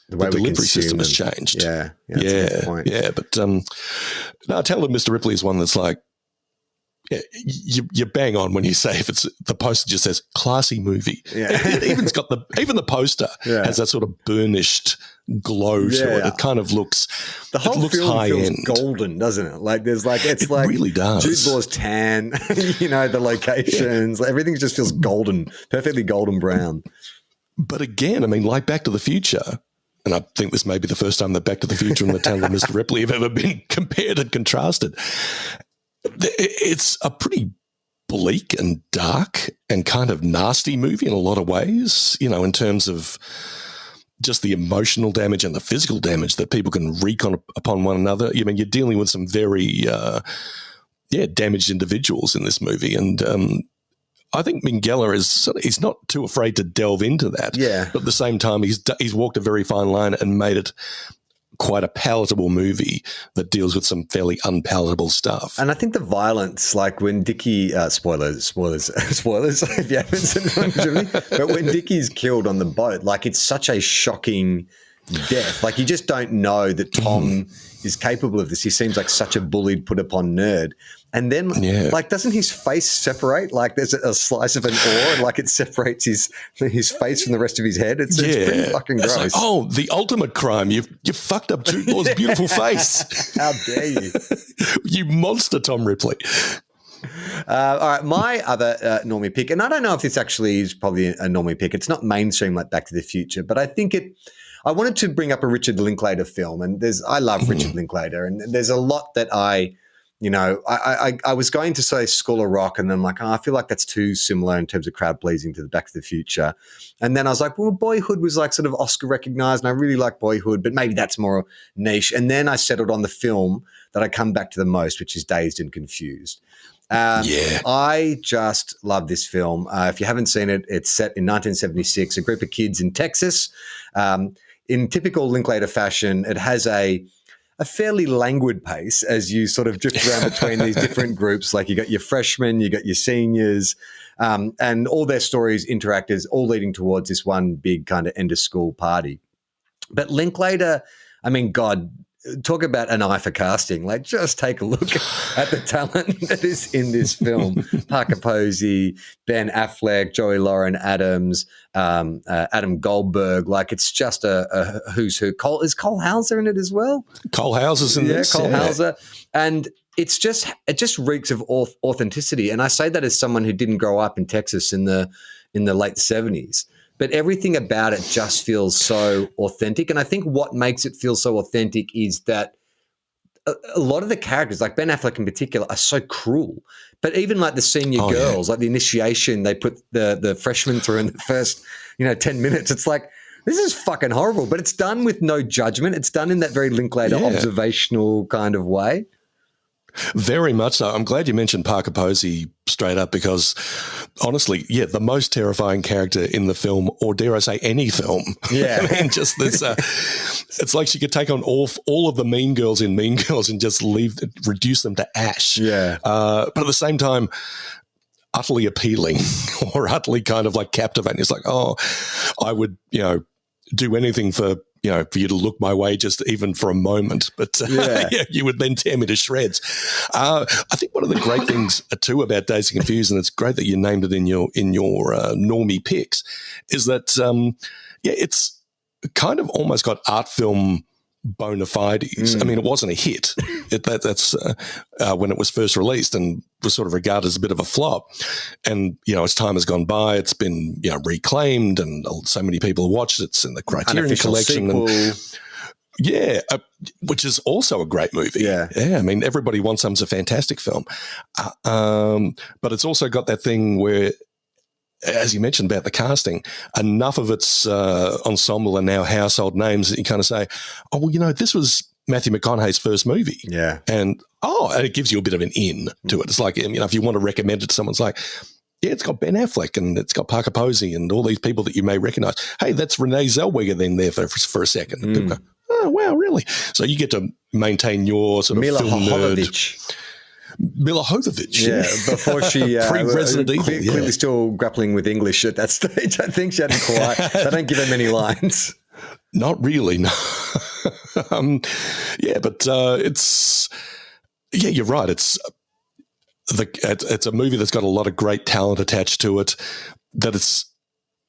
delivery system has changed. Yeah. That's a good point. Yeah. But no, Tale of Mr. Ripley is one that's like, you bang on when you say if it's the poster just says classy movie. Yeah. Even the poster has that sort of burnished glow to it. It kind of looks the whole film high feels end. golden, doesn't it? Like there's like it really does. Jude Law's tan, the locations, everything just feels golden, perfectly golden brown. But again, I mean, like Back to the Future. And I think this may be the first time that Back to the Future and the Tale of Mr. Ripley have ever been compared and contrasted. It's a pretty bleak and dark and kind of nasty movie in a lot of ways, in terms of just the emotional damage and the physical damage that people can wreak upon one another. I mean, you're dealing with some very, damaged individuals in this movie. And I think Minghella he's not too afraid to delve into that. Yeah. But at the same time, he's walked a very fine line and made it quite a palatable movie that deals with some fairly unpalatable stuff. And I think the violence, like when Dickie, spoilers, if you haven't seen it, but when Dickie's killed on the boat, like it's such a shocking death. Like you just don't know that Tom is capable of this. He seems like such a bullied, put upon nerd. And then, doesn't his face separate? Like there's a slice of an oar, and like it separates his face from the rest of his head. It's pretty fucking gross. It's like, the ultimate crime. You fucked up Jude Law's beautiful face. How dare you? You monster, Tom Ripley. All right, my other Normie pick, and I don't know if this actually is probably a Normie pick. It's not mainstream like Back to the Future, but I think I wanted to bring up a Richard Linklater film, and I love Richard Linklater, and there's a lot that I was going to say School of Rock, and then I'm like, I feel like that's too similar in terms of crowd pleasing to the Back to the Future. And then I was like, well, Boyhood was like sort of Oscar recognized, and I really like Boyhood, but maybe that's more niche. And then I settled on the film that I come back to the most, which is Dazed and Confused. I just love this film. If you haven't seen it, it's set in 1976, a group of kids in Texas. In typical Linklater fashion, it has a fairly languid pace as you sort of drift around between these different groups. Like you got your freshmen, you got your seniors, and all their stories interact as all leading towards this one big kind of end of school party. But Linklater, I mean, God, talk about an eye for casting. Like, just take a look at the talent that is in this film. Parker Posey, Ben Affleck, Joey Lauren Adams, Adam Goldberg. Like, it's just a who's who. Is Cole Hauser in it as well? Cole Hauser's in this. Cole Hauser. And it just reeks of authenticity. And I say that as someone who didn't grow up in Texas in the late 70s. But everything about it just feels so authentic. And I think what makes it feel so authentic is that a lot of the characters, like Ben Affleck in particular, are so cruel. But even like the senior girls, like the initiation they put the freshmen through in the first, 10 minutes, it's like, this is fucking horrible. But it's done with no judgment. It's done in that very Linklater observational kind of way. Very much so. I'm glad you mentioned Parker Posey straight up because, honestly, the most terrifying character in the film, or dare I say any film. Yeah. I mean, just this, it's like she could take on all of the mean girls in Mean Girls and just reduce them to ash. Yeah. But at the same time, utterly appealing or utterly kind of like captivating. It's like, I would, do anything for you to look my way just even for a moment. But you would then tear me to shreds. I think one of the great things too about Dazed and Confused, and it's great that you named it in your Normie picks, is that it's kind of almost got art film bona fides. I mean, it wasn't a hit. That's when it was first released and was sort of regarded as a bit of a flop. And, as time has gone by, it's been, reclaimed and so many people have watched it. It's in the Criterion Collection. And, which is also a great movie. Yeah. I mean, Everybody Wants Some's a fantastic film. But it's also got that thing where, as you mentioned about the casting, enough of its ensemble are now household names that you kind of say, this was Matthew McConaughey's first movie. Yeah. And it gives you a bit of an in to it. It's like, if you want to recommend it to someone, it's like, it's got Ben Affleck and it's got Parker Posey and all these people that you may recognize. Hey, that's Renee Zellweger then there for a second. And people go, oh, wow, really? So you get to maintain your sort of Mila film Jovovich. nerd. Mila Jovovich. Yeah, before she pre-Resident Evil. Clearly still grappling with English at that stage. I think she hadn't quite. They don't give her many lines. Not really, no. But it's you're right. It's a movie that's got a lot of great talent attached to it. That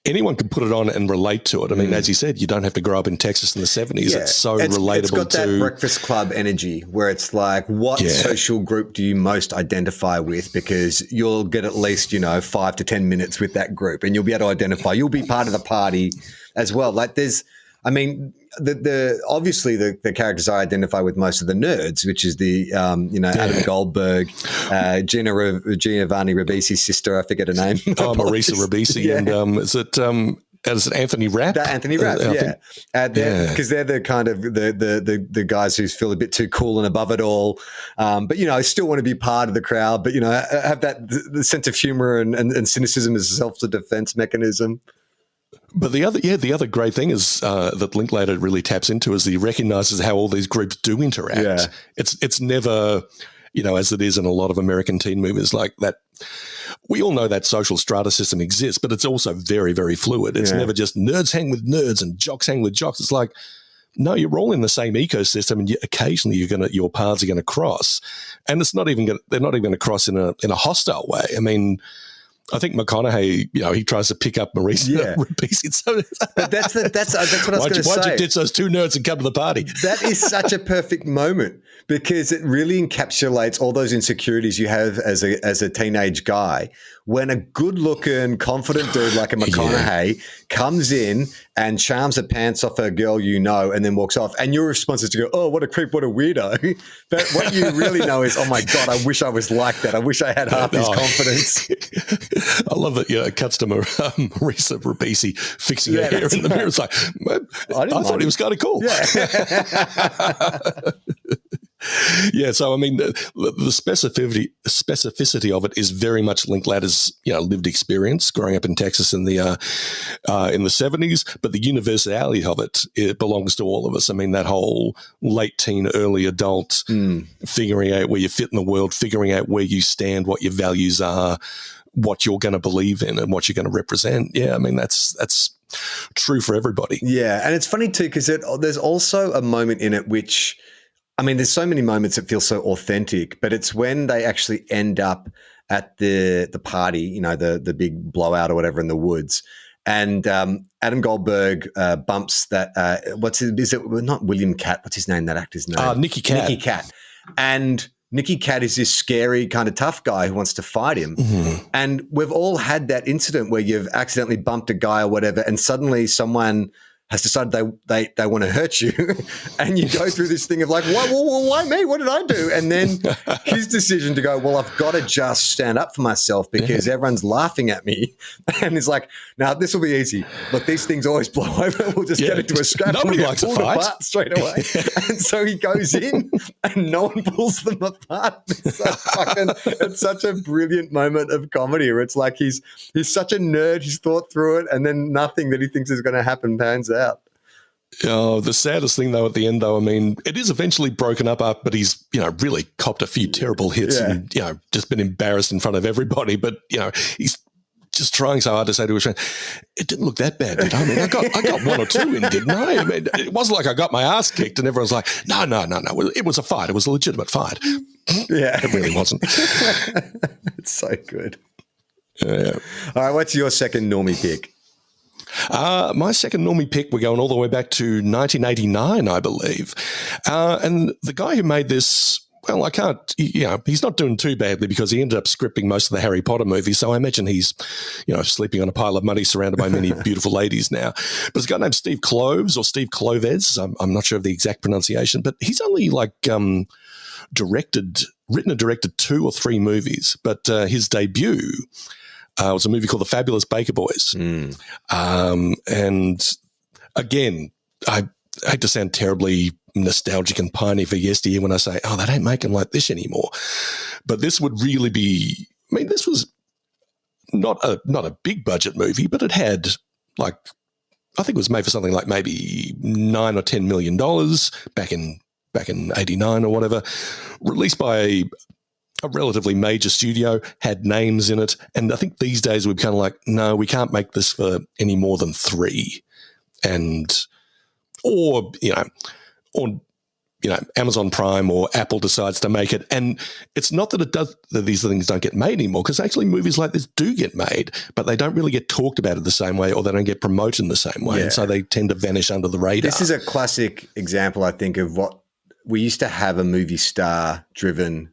anyone can put it on and relate to it. I mean, as you said, you don't have to grow up in Texas in the 70s. It's so relatable. It's got that Breakfast Club energy where it's like, what social group do you most identify with? Because you'll get at least, 5 to 10 minutes with that group and you'll be able to identify. You'll be part of the party as well. Like obviously the characters I identify with most of the nerds, which is the, Adam Goldberg, Giovanni Ribisi's sister. I forget her name. Marisa Ribisi. And is it Anthony Rapp? Anthony Rapp, because they're the kind of the guys who feel a bit too cool and above it all, but I still want to be part of the crowd, but have the sense of humor and cynicism as a self-defense mechanism. But the other great thing is that Linklater really taps into is he recognizes how all these groups do interact. Yeah. It's never, as it is in a lot of American teen movies like that. We all know that social strata system exists, but it's also very, very fluid. It's never just nerds hang with nerds and jocks hang with jocks. It's like, no, you're all in the same ecosystem, and occasionally your paths are going to cross, and they're not even going to cross in a hostile way. I mean, I think McConaughey, he tries to pick up Marisa Ribisi. So but that's what I was going to say. Why'd you ditch those two nerds and come to the party? That is such a perfect moment because it really encapsulates all those insecurities you have as a teenage guy. When a good-looking, confident dude like a McConaughey comes in and charms the pants off a girl and then walks off, and your response is to go, oh, what a creep, what a weirdo. But what you really know is, oh, my God, I wish I was like that. I wish I had half his confidence. I love that, it cuts to Marisa Ribisi fixing her hair in the mirror. It's like, I thought he was kind of cool. Yeah. So I mean, the specificity of it is very much Linklater's lived experience growing up in Texas in the 70s, but the universality of it belongs to all of us. I mean, that whole late teen, early adult, figuring out where you fit in the world, figuring out where you stand, what your values are, what you're going to believe in, and what you're going to represent. Yeah, I mean, that's true for everybody. Yeah, and it's funny too because there's also a moment in it which I mean, there's so many moments that feel so authentic, but it's when they actually end up at the party, you know, the big blowout or whatever in the woods. And Adam Goldberg bumps that. Is it not William Catt? What's his name? That actor's name? Nicky Catt. Nicky Catt. And Nicky Catt is this scary kind of tough guy who wants to fight him. Mm-hmm. And we've all had that incident where you've accidentally bumped a guy or whatever, and suddenly someone has decided they want to hurt you, and you go through this thing of like, why me? What did I do? And then his decision to go, well, I've got to just stand up for myself because everyone's laughing at me. And it's like, now this will be easy. Look, these things always blow over. We'll just get into a scrap. Nobody likes a fight straight away. And so he goes in, and no one pulls them apart. It's such a brilliant moment of comedy where it's like he's such a nerd. He's thought through it, and then nothing that he thinks is going to happen pans out. Oh, the saddest thing though at the end though, I mean, it is eventually broken up, but he's, really copped a few terrible hits and, just been embarrassed in front of everybody. But, he's just trying so hard to say to his friend, it didn't look that bad, did I? I mean, I got one or two in, didn't I? I mean, it wasn't like I got my ass kicked and everyone's like, no. It was a fight. It was a legitimate fight. Yeah. It really wasn't. It's so good. Yeah. All right, what's your second Normie pick? My second Normie pick, we're going all the way back to 1989, I believe. And the guy who made this, well, I can't, he's not doing too badly because he ended up scripting most of the Harry Potter movies. So I imagine he's, sleeping on a pile of money surrounded by many beautiful ladies now. But there's a guy named Steve Kloves or Steve Kloves. I'm not sure of the exact pronunciation, but he's only written and directed 2 or 3 movies. But his debut was a movie called The Fabulous Baker Boys. And again, I hate to sound terribly nostalgic and piney for yesteryear when I say, oh, they don't make them like this anymore. But this would really be, I mean, this was not a big budget movie, but it had I think it was made for something like maybe $9 or $10 million back in 89 or whatever, released by a relatively major studio, had names in it. And I think these days we're kind of like, no, we can't make this for any more than 3. Or Amazon Prime or Apple decides to make it. And it's not that that these things don't get made anymore, because actually movies like this do get made, but they don't really get talked about in the same way, or they don't get promoted in the same way. Yeah. And so they tend to vanish under the radar. This is a classic example, I think, of what we used to have, a movie star driven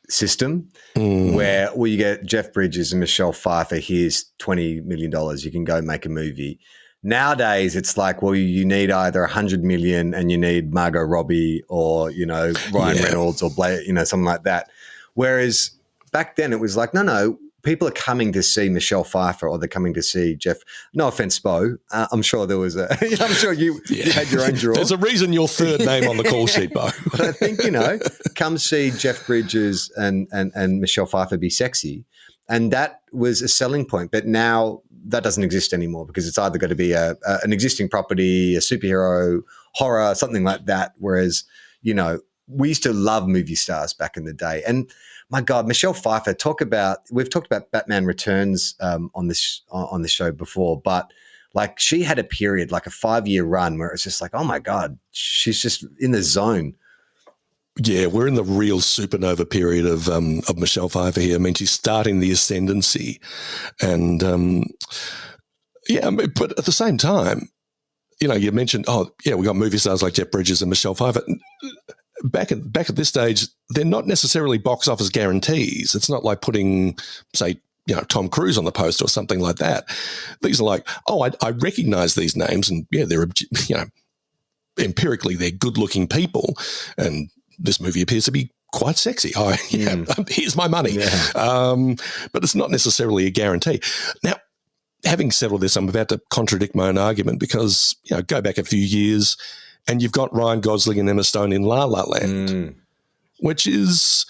system where you get Jeff Bridges and Michelle Pfeiffer, here's $20 million, you can go make a movie. Nowadays, it's like, well, you need either 100 million and you need Margot Robbie or, Ryan Reynolds or Blair, something like that. Whereas back then it was like, no, people are coming to see Michelle Pfeiffer or they're coming to see Jeff. No offense, Bo. I'm sure there was I'm sure you had your own draw. There's a reason your third name on the call sheet, Bo. But I think, come see Jeff Bridges and Michelle Pfeiffer be sexy. And that was a selling point. But now that doesn't exist anymore because it's either got to be an existing property, a superhero, horror, something like that. Whereas, we used to love movie stars back in the day. And my God, Michelle Pfeiffer, we've talked about Batman Returns on this show before, but she had a period, like a 5-year run where it's just like, oh my God, she's just in the zone. Yeah, we're in the real supernova period of Michelle Pfeiffer here. I mean, she's starting the ascendancy, and but at the same time, you mentioned, we got movie stars like Jeff Bridges and Michelle Pfeiffer. Back at this stage, they're not necessarily box office guarantees. It's not like putting, say, Tom Cruise on the poster or something like that. These are like, I recognize these names, and they're empirically they're good-looking people, and this movie appears to be quite sexy. Here's my money. Yeah. But it's not necessarily a guarantee. Now, having said all this, I'm about to contradict my own argument because, go back a few years and you've got Ryan Gosling and Emma Stone in La La Land, which is,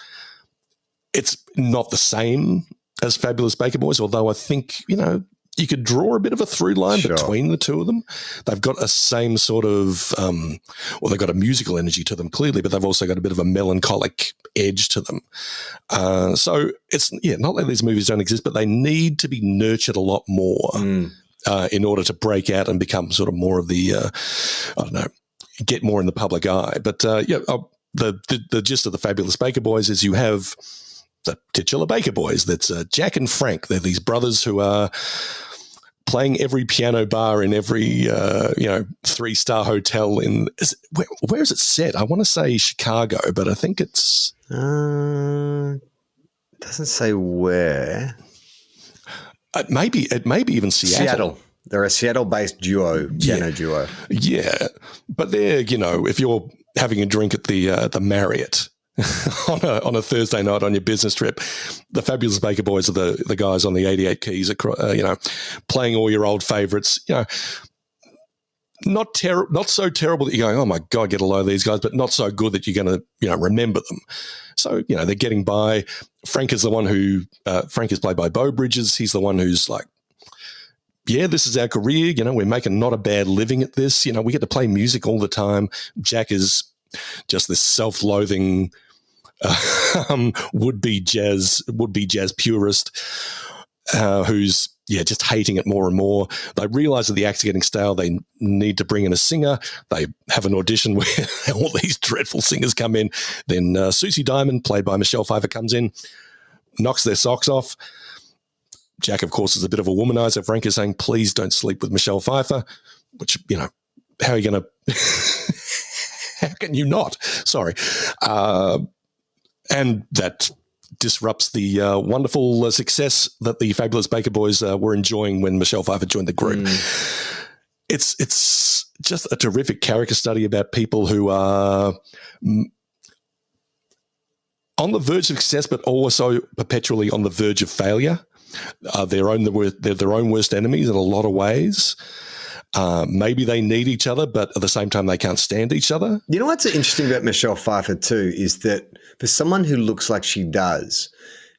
it's not the same as Fabulous Baker Boys, although I think, you could draw a bit of a through line between the two of them. They've got a same sort of, they've got a musical energy to them clearly, but they've also got a bit of a melancholic edge to them. So it's, not that these movies don't exist, but they need to be nurtured a lot more in order to break out and become sort of more of the, get more in the public eye. But the gist of the Fabulous Baker Boys is you have the titular Baker Boys. That's Jack and Frank. They're these brothers who are playing every piano bar in every 3-star hotel where is it set? I want to say Chicago, but I think it's doesn't say where. It may be even Seattle. They're a Seattle-based piano duo. Yeah, but they're, if you're having a drink at the Marriott on a Thursday night on your business trip, the Fabulous Baker Boys are the guys on the 88 keys, playing all your old favourites. Not so terrible that you're going, oh my God, get a load of these guys, but not so good that you're going to remember them. So they're getting by. Frank is the one who Frank is played by Beau Bridges. He's the one who's like, yeah, this is our career. We're making not a bad living at this. We get to play music all the time. Jack is just this self-loathing would-be jazz purist who's just hating it more and more. They realise that the act's getting stale. They need to bring in a singer. They have an audition where all these dreadful singers come in. Then Susie Diamond, played by Michelle Pfeiffer, comes in, knocks their socks off. Jack, of course, is a bit of a womanizer. Frank is saying, please don't sleep with Michelle Pfeiffer, which, how are you going to – how can you not? Sorry. And that disrupts the wonderful success that the Fabulous Baker Boys were enjoying when Michelle Pfeiffer joined the group. It's just a terrific character study about people who are on the verge of success but also perpetually on the verge of failure. They're their own worst enemies in a lot of ways. Maybe they need each other, but at the same time, they can't stand each other. You know what's interesting about Michelle Pfeiffer too is that for someone who looks like she does,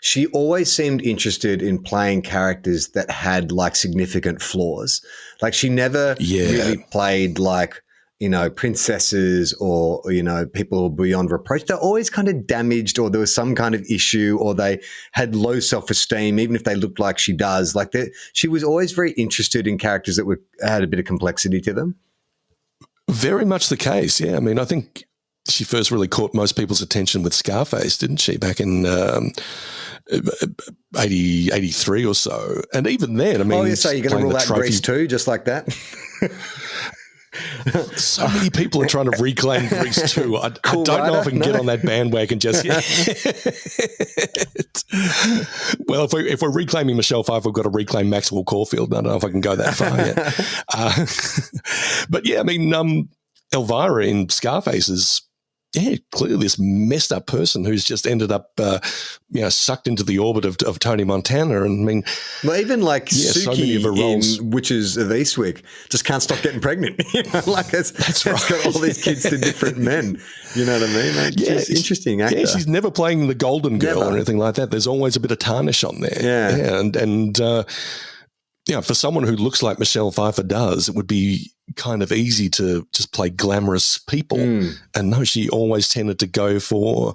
she always seemed interested in playing characters that had like significant flaws. Like she never really played like, princesses or, people who are beyond reproach. They're always kind of damaged or there was some kind of issue or they had low self-esteem, even if they looked like she does. Like she was always very interested in characters that had a bit of complexity to them. Very much the case, yeah. I mean, I think she first really caught most people's attention with Scarface, didn't she, back in 83 or so? And even then, I mean... so you're going to rule out Grease too, just like that? So many people are trying to reclaim Grease too. I don't know if I can get on that bandwagon just yet. Well, if we're reclaiming Michelle Pfeiffer, we've got to reclaim Maxwell Caulfield. I don't know if I can go that far yet. But yeah, I mean, Elvira in Scarface is clearly this messed up person who's just ended up, sucked into the orbit of Tony Montana. And I mean, well, even like Suki so many of her roles, Witches of Eastwick, just can't stop getting pregnant. Like that's right. It's got all these kids to different men. You know what I mean? Like, she's interesting actor. Yeah, she's never playing the golden girl or anything like that. There's always a bit of tarnish on there. Yeah, and for someone who looks like Michelle Pfeiffer does, it would be kind of easy to just play glamorous people. And no, she always tended to go for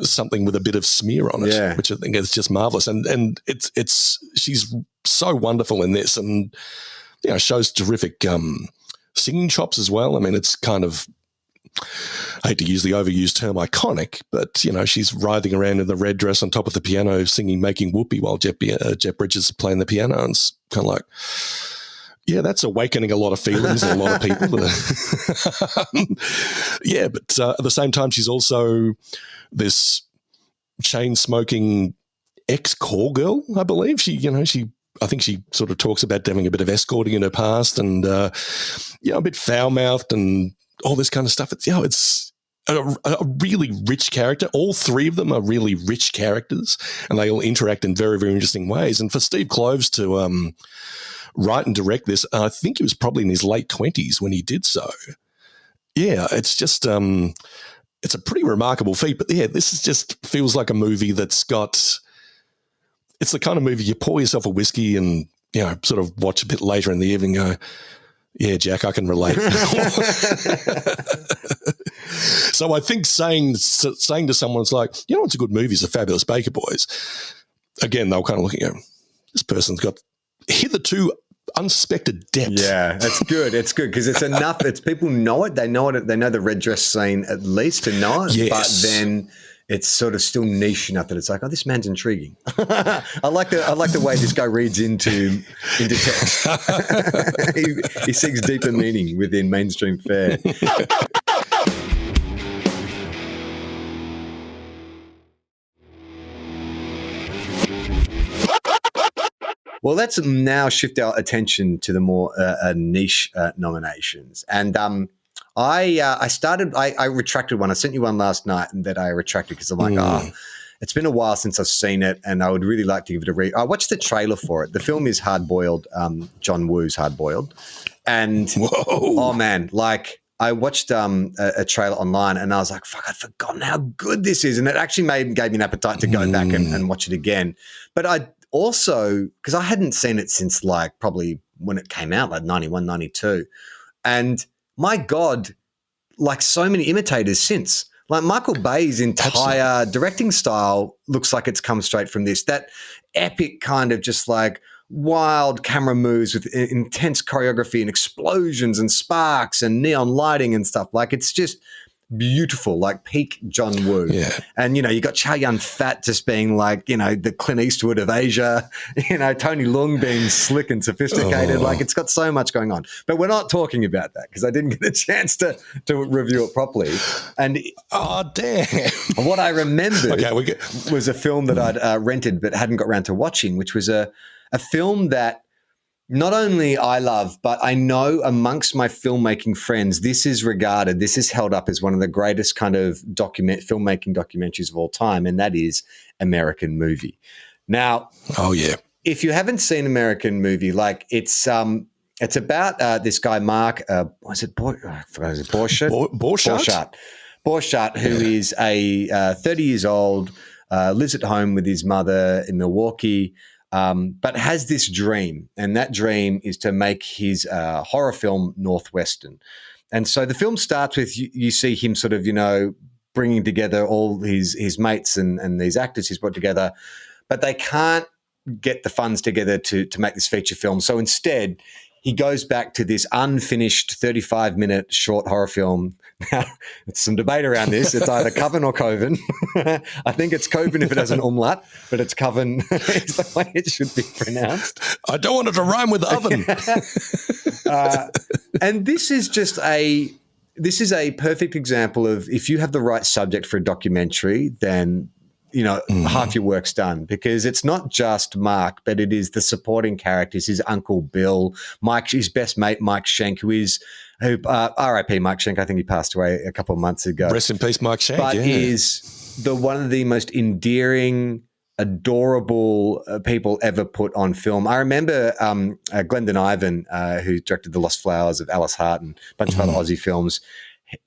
something with a bit of smear on it, which I think is just marvelous. And she's so wonderful in this, and shows terrific singing chops as well. I mean, it's kind of, I hate to use the overused term iconic, but, she's writhing around in the red dress on top of the piano singing Making Whoopee while Jeff Bridges is playing the piano. And it's kind of like, that's awakening a lot of feelings in a lot of people. But at the same time, she's also this chain-smoking ex-call girl, I believe. I think she sort of talks about having a bit of escorting in her past and, a bit foul-mouthed and all this kind of stuff. It's a really rich character. All three of them are really rich characters, and they all interact in very, very interesting ways. And for Steve Kloves to write and direct this, I think he was probably in his late 20s when he did so. Yeah, it's just it's a pretty remarkable feat. But yeah, this is just feels like a movie that's got. It's the kind of movie you pour yourself a whiskey and sort of watch a bit later in the evening. And go, yeah, Jack, I can relate. So I think saying to someone, it's like, what's a good movie is The Fabulous Baker Boys. Again, they'll kind of look at this person's got hitherto unsuspected depth. Yeah, that's good. It's good because it's enough. It's people know it. They know it. They know the red dress scene at least to know it. Yes. But then it's sort of still niche enough that it's like, oh, this man's intriguing. I like the way this guy reads into text. he seeks deeper meaning within mainstream fare. Well, let's now shift our attention to the more niche nominations. And I retracted one. I sent you one last night that I retracted because I'm like, it's been a while since I've seen it and I would really like to give it a read. I watched the trailer for it. The film is Hard Boiled, John Woo's Hard Boiled. And, oh man, like I watched a trailer online and I was like, fuck, I'd forgotten how good this is. And it actually gave me an appetite to go back and watch it again. But I also, because I hadn't seen it since like probably when it came out, like 91, 92. And my God, like so many imitators since. Like Michael Bay's entire directing style looks like it's come straight from this. That epic kind of just like wild camera moves with intense choreography and explosions and sparks and neon lighting and stuff. Like it's just beautiful, like peak John Woo. Yeah. And, you got Chow Yun-fat just being like, the Clint Eastwood of Asia, Tony Leung being slick and sophisticated. Like it's got so much going on. But we're not talking about that because I didn't get a chance to review it properly. And damn. What I remembered was a film that I'd rented but hadn't got around to watching, which was a film that not only I love, but I know amongst my filmmaking friends, this is held up as one of the greatest kind of filmmaking documentaries of all time, and that is American Movie. Now, if you haven't seen American Movie, like it's about this guy Mark, was it Borchardt, who is a 30 years old, lives at home with his mother in Milwaukee. But has this dream, and that dream is to make his horror film Northwestern. And so the film starts with you see him sort of, bringing together all his mates and these actors he's brought together, but they can't get the funds together to make this feature film. So instead, he goes back to this unfinished 35-minute short horror film. Now, there's some debate around this. It's either Coven or Coven. I think it's Coven if it has an umlaut, but it's Coven is the way it should be pronounced. I don't want it to rhyme with oven. And this is a perfect example of if you have the right subject for a documentary, then half your work's done, because it's not just Mark, but it is the supporting characters, his uncle Bill, his best mate Mike Schenk, who R.I.P. Mike Schenk. I think he passed away a couple of months ago. Rest in peace, Mike Schenk. But is one of the most endearing, adorable people ever put on film. I remember Glendon Ivan, who directed The Lost Flowers of Alice Hart and a bunch of other Aussie films.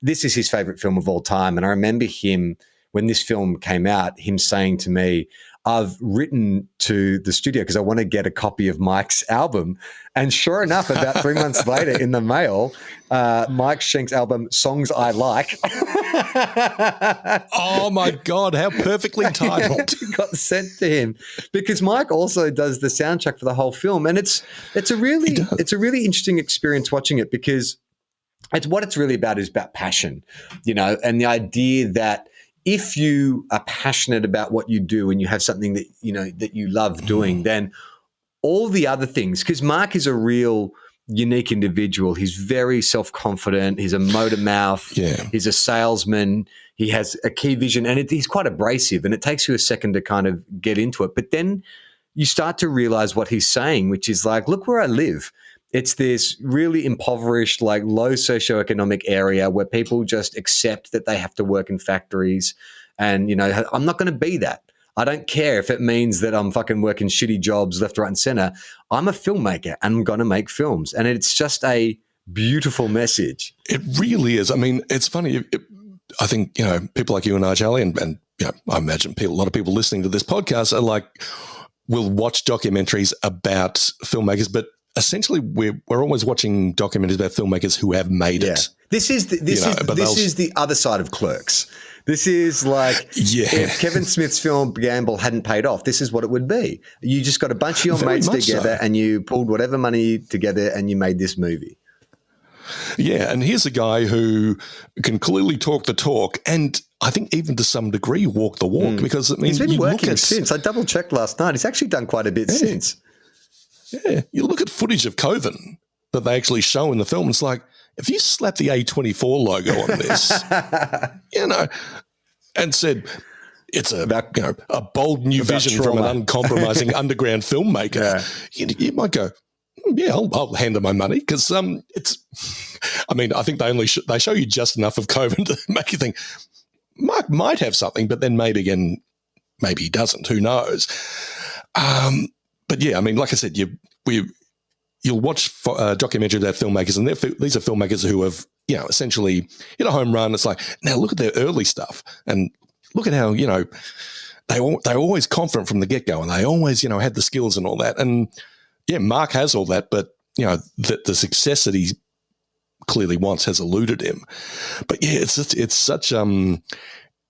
This is his favorite film of all time, and I remember him, when this film came out, him saying to me, I've written to the studio because I want to get a copy of Mike's album. And sure enough, about 3 months later in the mail, Mike Schenk's album, Songs I Like. Oh my God, how perfectly titled. Got sent to him because Mike also does the soundtrack for the whole film. And it's a really interesting experience watching it, because what it's really about is about passion, and the idea that if you are passionate about what you do and you have something that that you love doing, then all the other things, because Mark is a real unique individual. He's very self-confident. He's a motor mouth. Yeah. He's a salesman. He has a key vision, and he's quite abrasive, and it takes you a second to kind of get into it. But then you start to realize what he's saying, which is like, look where I live. It's this really impoverished, like low socioeconomic area where people just accept that they have to work in factories. And, I'm not going to be that. I don't care if it means that I'm fucking working shitty jobs left, right, and center. I'm a filmmaker and I'm going to make films. And it's just a beautiful message. It really is. I mean, it's funny. I think, people like you and I, Charlie, and I imagine a lot of people listening to this podcast are like, will watch documentaries about filmmakers, but essentially we're always watching documentaries about filmmakers who have made it. This is the other side of Clerks. This is like if Kevin Smith's film gamble hadn't paid off, this is what it would be. You just got a bunch of your mates together and you pulled whatever money together and you made this movie. Yeah, and here's a guy who can clearly talk the talk and I think even to some degree walk the walk because, I mean, he's been working since. I double-checked last night. He's actually done quite a bit since. Yeah, you look at footage of Coven that they actually show in the film, it's like, if you slap the A24 logo on this, and said it's a bold new vision from an uncompromising underground filmmaker, you might go, I'll hand them my money because it's. I mean, I think they show you just enough of Coven to make you think Mark might have something, but then maybe he doesn't. Who knows? But yeah, I mean, like I said, you'll watch a documentary about filmmakers, and these are filmmakers who have, essentially hit a home run. It's like, now look at their early stuff and look at how, they're always confident from the get-go and they always, had the skills and all that. And yeah, Mark has all that, but, the success that he clearly wants has eluded him. But yeah, it's such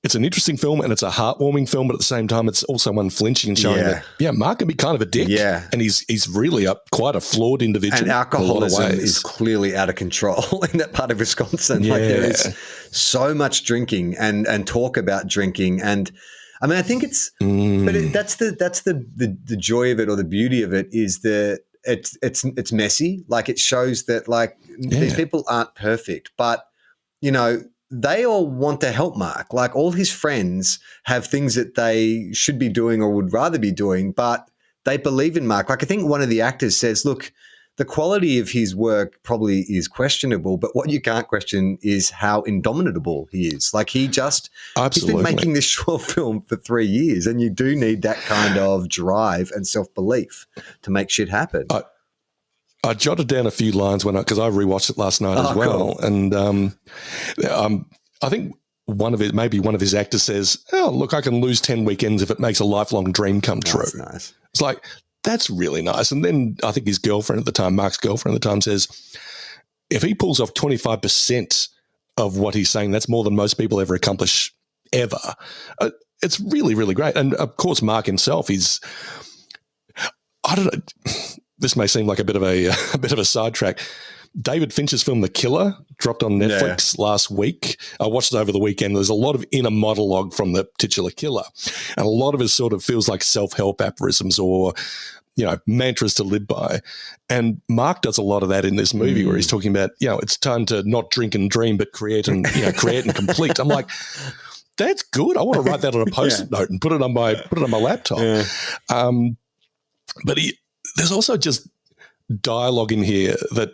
it's an interesting film and it's a heartwarming film, but at the same time, it's also unflinching and showing that, Mark can be kind of a dick. Yeah. And he's really quite a flawed individual. And alcoholism is clearly out of control in that part of Wisconsin. Yeah. Like there is so much drinking and talk about drinking. And I mean, I think it's, that's the joy of it, or the beauty of it, is that it's messy. Like it shows that these people aren't perfect, but they all want to help Mark. Like all his friends have things that they should be doing or would rather be doing, but they believe in Mark. Like I think one of the actors says, look, the quality of his work probably is questionable, but what you can't question is how indomitable he is. Like he's been making this short film for 3 years, and you do need that kind of drive and self-belief to make shit happen. I jotted down a few lines because I rewatched it last night as well. Cool. And I think one of his actors says, "Oh, look, I can lose 10 weekends if it makes a lifelong dream come true." That's nice. It's like, that's really nice. And then I think his girlfriend at the time, Mark's girlfriend at the time, says, if he pulls off 25% of what he's saying, that's more than most people ever accomplish ever. It's really, really great. And of course, Mark himself is, I don't know, this may seem like a bit of a sidetrack. David Fincher's film The Killer dropped on Netflix last week. I watched it over the weekend. There's a lot of inner monologue from the titular killer, and a lot of it sort of feels like self-help aphorisms or, mantras to live by. And Mark does a lot of that in this movie where he's talking about, it's time to not drink and dream, but create and complete. I'm like, that's good. I want to write that on a Post-it note and put it on my laptop. Yeah. But there's also just dialogue in here that,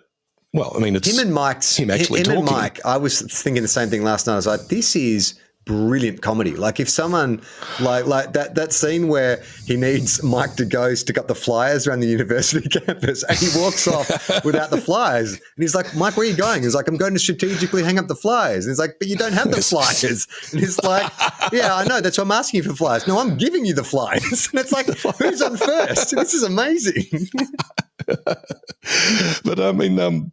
well, I mean, it's him and Mike. I was thinking the same thing last night. I was like, this is brilliant comedy. Like if someone like that scene where he needs Mike to go stick up the flyers around the university campus and he walks off without the flyers. And he's like, Mike, where are you going? He's like, I'm going to strategically hang up the flyers. And he's like, but you don't have the flyers. And he's like, yeah, I know. That's why I'm asking you for flyers. No, I'm giving you the flyers. And it's like, who's on first? This is amazing. But I mean,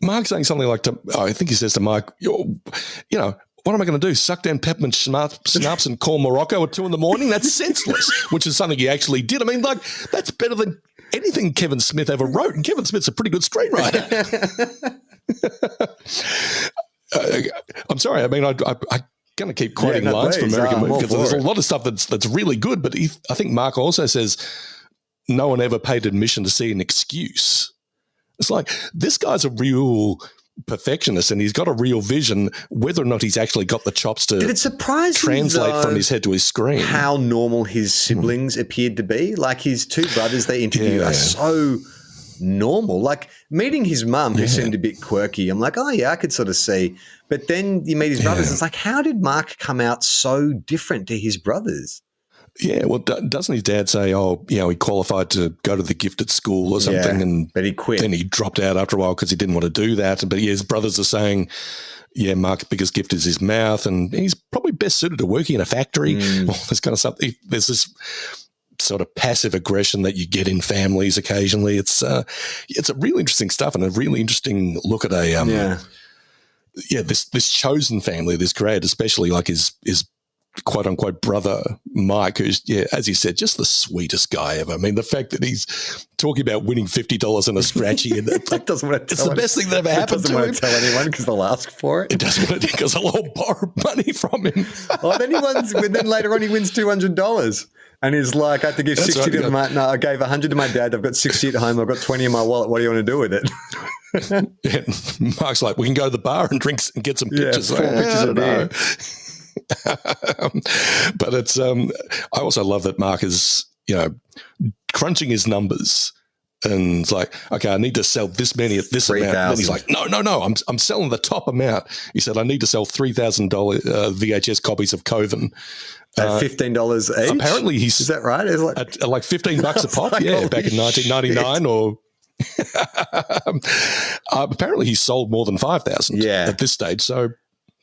Mark's saying something like I think he says to Mike, what am I going to do? Suck down peppermint schnapps and call Morocco at 2 a.m? That's senseless, which is something he actually did. I mean, that's better than anything Kevin Smith ever wrote. And Kevin Smith's a pretty good screenwriter. I'm sorry. I mean, I'm going to keep quoting lines from American movies because there's a lot of stuff that's really good. But I think Mark also says no one ever paid admission to see an excuse. It's like, this guy's a real perfectionist and he's got a real vision. Whether or not he's actually got the chops to translate from his head to his screen. How normal his siblings appeared to be. Like his two brothers they interview are so normal. Like meeting his mum, who seemed a bit quirky, I'm like, oh yeah, I could sort of see. But then you meet his brothers, it's like, how did Mark come out so different to his brothers? Yeah, well, doesn't his dad say, he qualified to go to the gifted school or something, but he quit. Then he dropped out after a while because he didn't want to do that. But his brothers are saying, Mark's biggest gift is his mouth, and he's probably best suited to working in a factory. All this kind of stuff. There's this sort of passive aggression that you get in families occasionally. It's a really interesting stuff and a really interesting look at this chosen family, this grad, especially like his quote unquote brother Mike, who's as you said, just the sweetest guy ever. I mean, the fact that he's talking about winning $50 in a scratchy, and That doesn't want to it's the best thing that ever happened to him. Doesn't want to tell anyone because they'll ask for it. It doesn't want to because they'll all borrow money from him. Then later on he wins $200. And he's like, I have to give 60 to my. No, I gave 100 to my dad. I've got 60 at home. I've got 20 in my wallet. What do you want to do with it? And Mark's like, we can go to the bar and drink and get some pictures. Four pictures of beer. But it's I also love that Mark is crunching his numbers and it's like, okay, I need to sell this many at this 3,000. amount. And then he's like, no, I'm selling the top amount. He said, I need to sell $3,000 VHS copies of Coven at $15 each. Apparently, is that right? It's like at like $15 a pop. like, Yeah, back in 1999 or. Apparently, he sold more than 5,000 at this stage. So.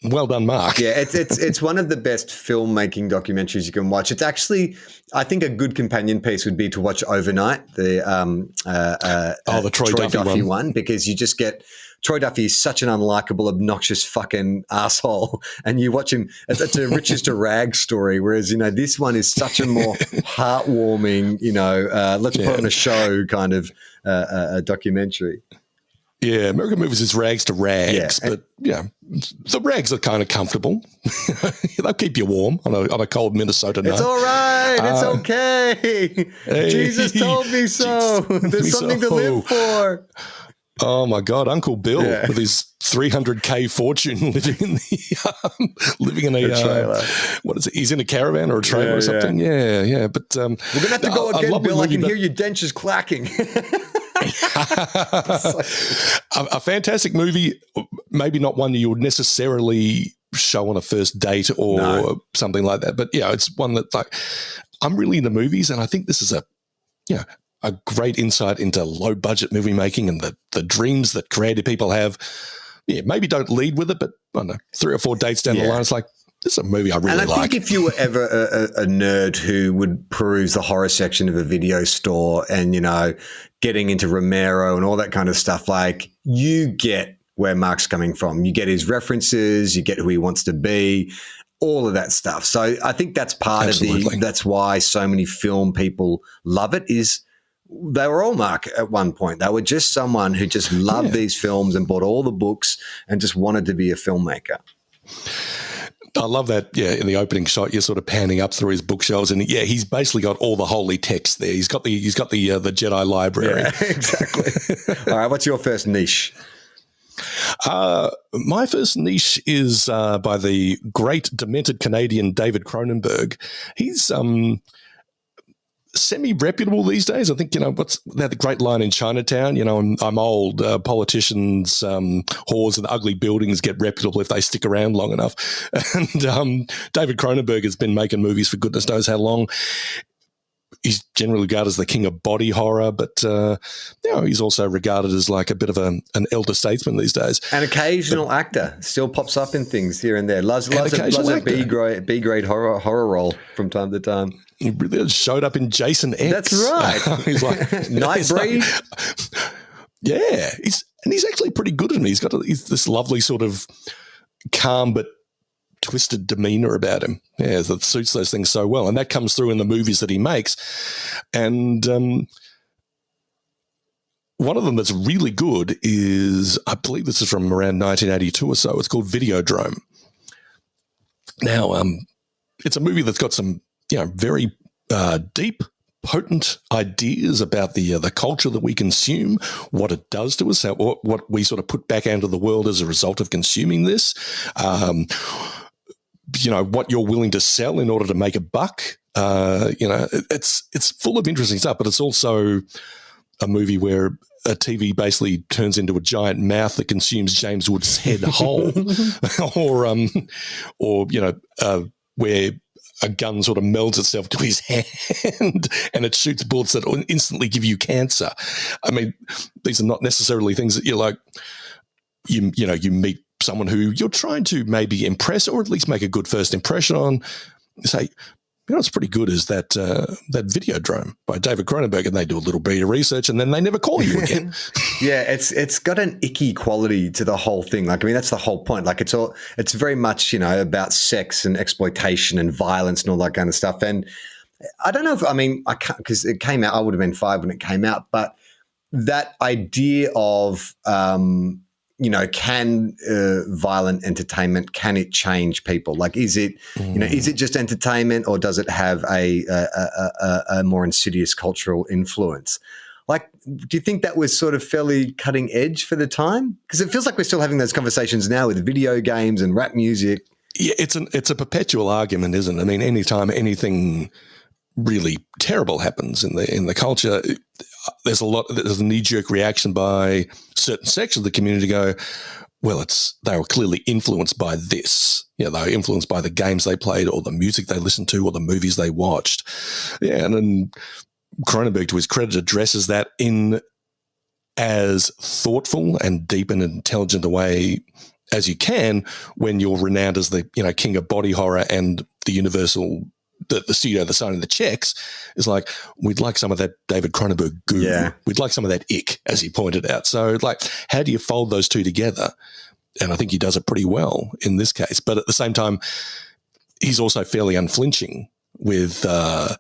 Well done, Mark. Yeah, it's one of the best filmmaking documentaries you can watch. It's actually, I think, a good companion piece would be to watch Overnight, the Troy Duffy one, because you just get Troy Duffy is such an unlikable, obnoxious fucking asshole, and you watch him. It's a riches to rags story, whereas this one is such a more heartwarming, let's put on a show kind of a documentary. Yeah, American Movies is rags to rags, but the rags are kind of comfortable. They'll keep you warm on a cold Minnesota night. It's all right. It's okay. Hey, Jesus told me so. There's something to live for. Oh my God, Uncle Bill with his $300K fortune living in a trailer. What is it? He's in a caravan or a trailer or something. Yeah. But we're gonna have to go again, Bill. I can hear your dentures clacking. A fantastic movie, maybe not one you would necessarily show on a first date or something like that, but it's one that like I'm really into movies, and I think this is a great insight into low budget movie making and the dreams that creative people have. Maybe don't lead with it, but I don't know, 3 or 4 dates down the line, it's like, this is a movie I really like. And I think if you were ever a nerd who would peruse the horror section of a video store and, getting into Romero and all that kind of stuff, like you get where Mark's coming from. You get his references, you get who he wants to be, all of that stuff. So I think that's part of that's why so many film people love it is they were all Mark at one point. They were just someone who just loved these films and bought all the books and just wanted to be a filmmaker. I love that. Yeah, in the opening shot, you're sort of panning up through his bookshelves, and he's basically got all the holy text there. He's got the Jedi library. Yeah, exactly. All right, what's your first niche? My first niche is by the great demented Canadian David Cronenberg. He's semi-reputable these days. I think, they had the great line in Chinatown, I'm old, politicians, whores and ugly buildings get reputable if they stick around long enough. And David Cronenberg has been making movies for goodness knows how long. He's generally regarded as the king of body horror, but he's also regarded as like a bit of an elder statesman these days. An occasional actor still pops up in things here and there. Loves a B-grade horror role from time to time. He really showed up in Jason X. That's right. He's like Nightbreed. He's actually pretty good at it. He's got this lovely sort of calm but twisted demeanor about him. Yeah, that suits those things so well, and that comes through in the movies that he makes. And one of them that's really good is, I believe this is from around 1982 or so. It's called Videodrome. Now, it's a movie that's got some very deep, potent ideas about the culture that we consume, what it does to us, what we sort of put back into the world as a result of consuming this, what you're willing to sell in order to make a buck. It's full of interesting stuff, but it's also a movie where a TV basically turns into a giant mouth that consumes James Woods' head whole, or where a gun sort of melds itself to his hand and it shoots bullets that instantly give you cancer. I mean, these are not necessarily things that you're like, you meet someone who you're trying to maybe impress or at least make a good first impression on. Say, what's pretty good is that Videodrome by David Cronenberg, and they do a little bit of research and then they never call you again. Yeah, it's got an icky quality to the whole thing. Like, I mean, that's the whole point. Like, it's very much, about sex and exploitation and violence and all that kind of stuff. And I don't know if, I can't, because it came out, I would have been 5 when it came out, but that idea of, can violent entertainment, can it change people? Like, is it, is it just entertainment, or does it have a more insidious cultural influence? Like, do you think that was sort of fairly cutting edge for the time? Because it feels like we're still having those conversations now with video games and rap music. Yeah, it's a perpetual argument, isn't it? I mean, anytime anything really terrible happens in the culture, there's a knee-jerk reaction by certain sections of the community to go, well, they were clearly influenced by this. They were influenced by the games they played or the music they listened to or the movies they watched. Yeah, and then Cronenberg, to his credit, addresses that in as thoughtful and deep and intelligent a way as you can when you're renowned as the king of body horror, and the universal the studio that's signing the checks is like, we'd like some of that David Cronenberg goo. Yeah. We'd like some of that ick, as he pointed out. So, like, how do you fold those two together? And I think he does it pretty well in this case. But at the same time, he's also fairly unflinching with the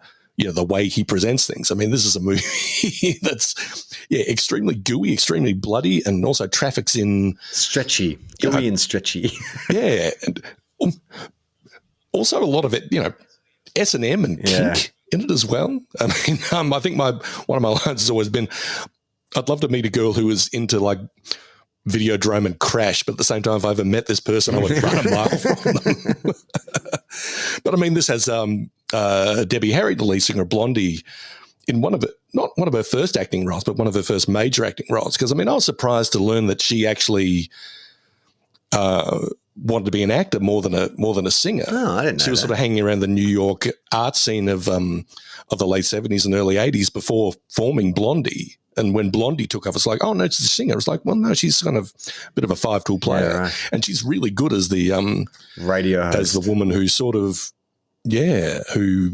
way he presents things. I mean, this is a movie that's extremely gooey, extremely bloody, and also traffics in stretchy, gooey and stretchy. Yeah, and also a lot of it, S&M and kink in it as well. I mean, I think one of my lines has always been, I'd love to meet a girl who is into like Videodrome and Crash, but at the same time, if I ever met this person, I would run a mile from them. But I mean, this has Debbie Harry, the lead singer of Blondie, in not one of her first acting roles, but one of her first major acting roles. Because I mean, I was surprised to learn that she actually wanted to be an actor more than a singer. Oh, I didn't know. She was sort of hanging around the New York art scene of the late 70s and early 80s before forming Blondie. And when Blondie took off, it's like, oh, no, she's a singer. It's like, well, no, she's kind of a bit of a five-tool player. Yeah, right. And she's really good as the radio host. As the woman who sort of, who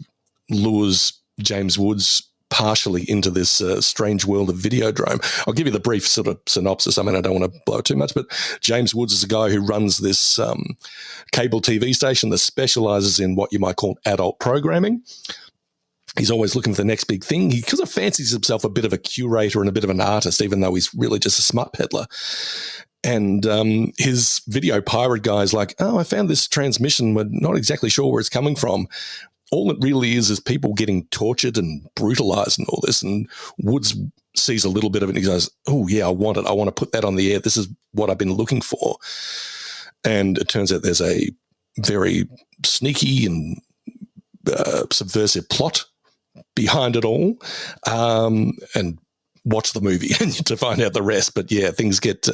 lures James Woods partially into this strange world of Videodrome. I'll give you the brief sort of synopsis. I mean, I don't want to blow too much, but James Woods is a guy who runs this cable TV station that specializes in what you might call adult programming. He's always looking for the next big thing. He kind of fancies himself a bit of a curator and a bit of an artist, even though he's really just a smut peddler. And his video pirate guy is like, oh, I found this transmission. We're not exactly sure where it's coming from. All it really is people getting tortured and brutalized and all this. And Woods sees a little bit of it and he goes, oh, yeah, I want it. I want to put that on the air. This is what I've been looking for. And it turns out there's a very sneaky and subversive plot behind it all. And watch the movie to find out the rest. But, yeah, things get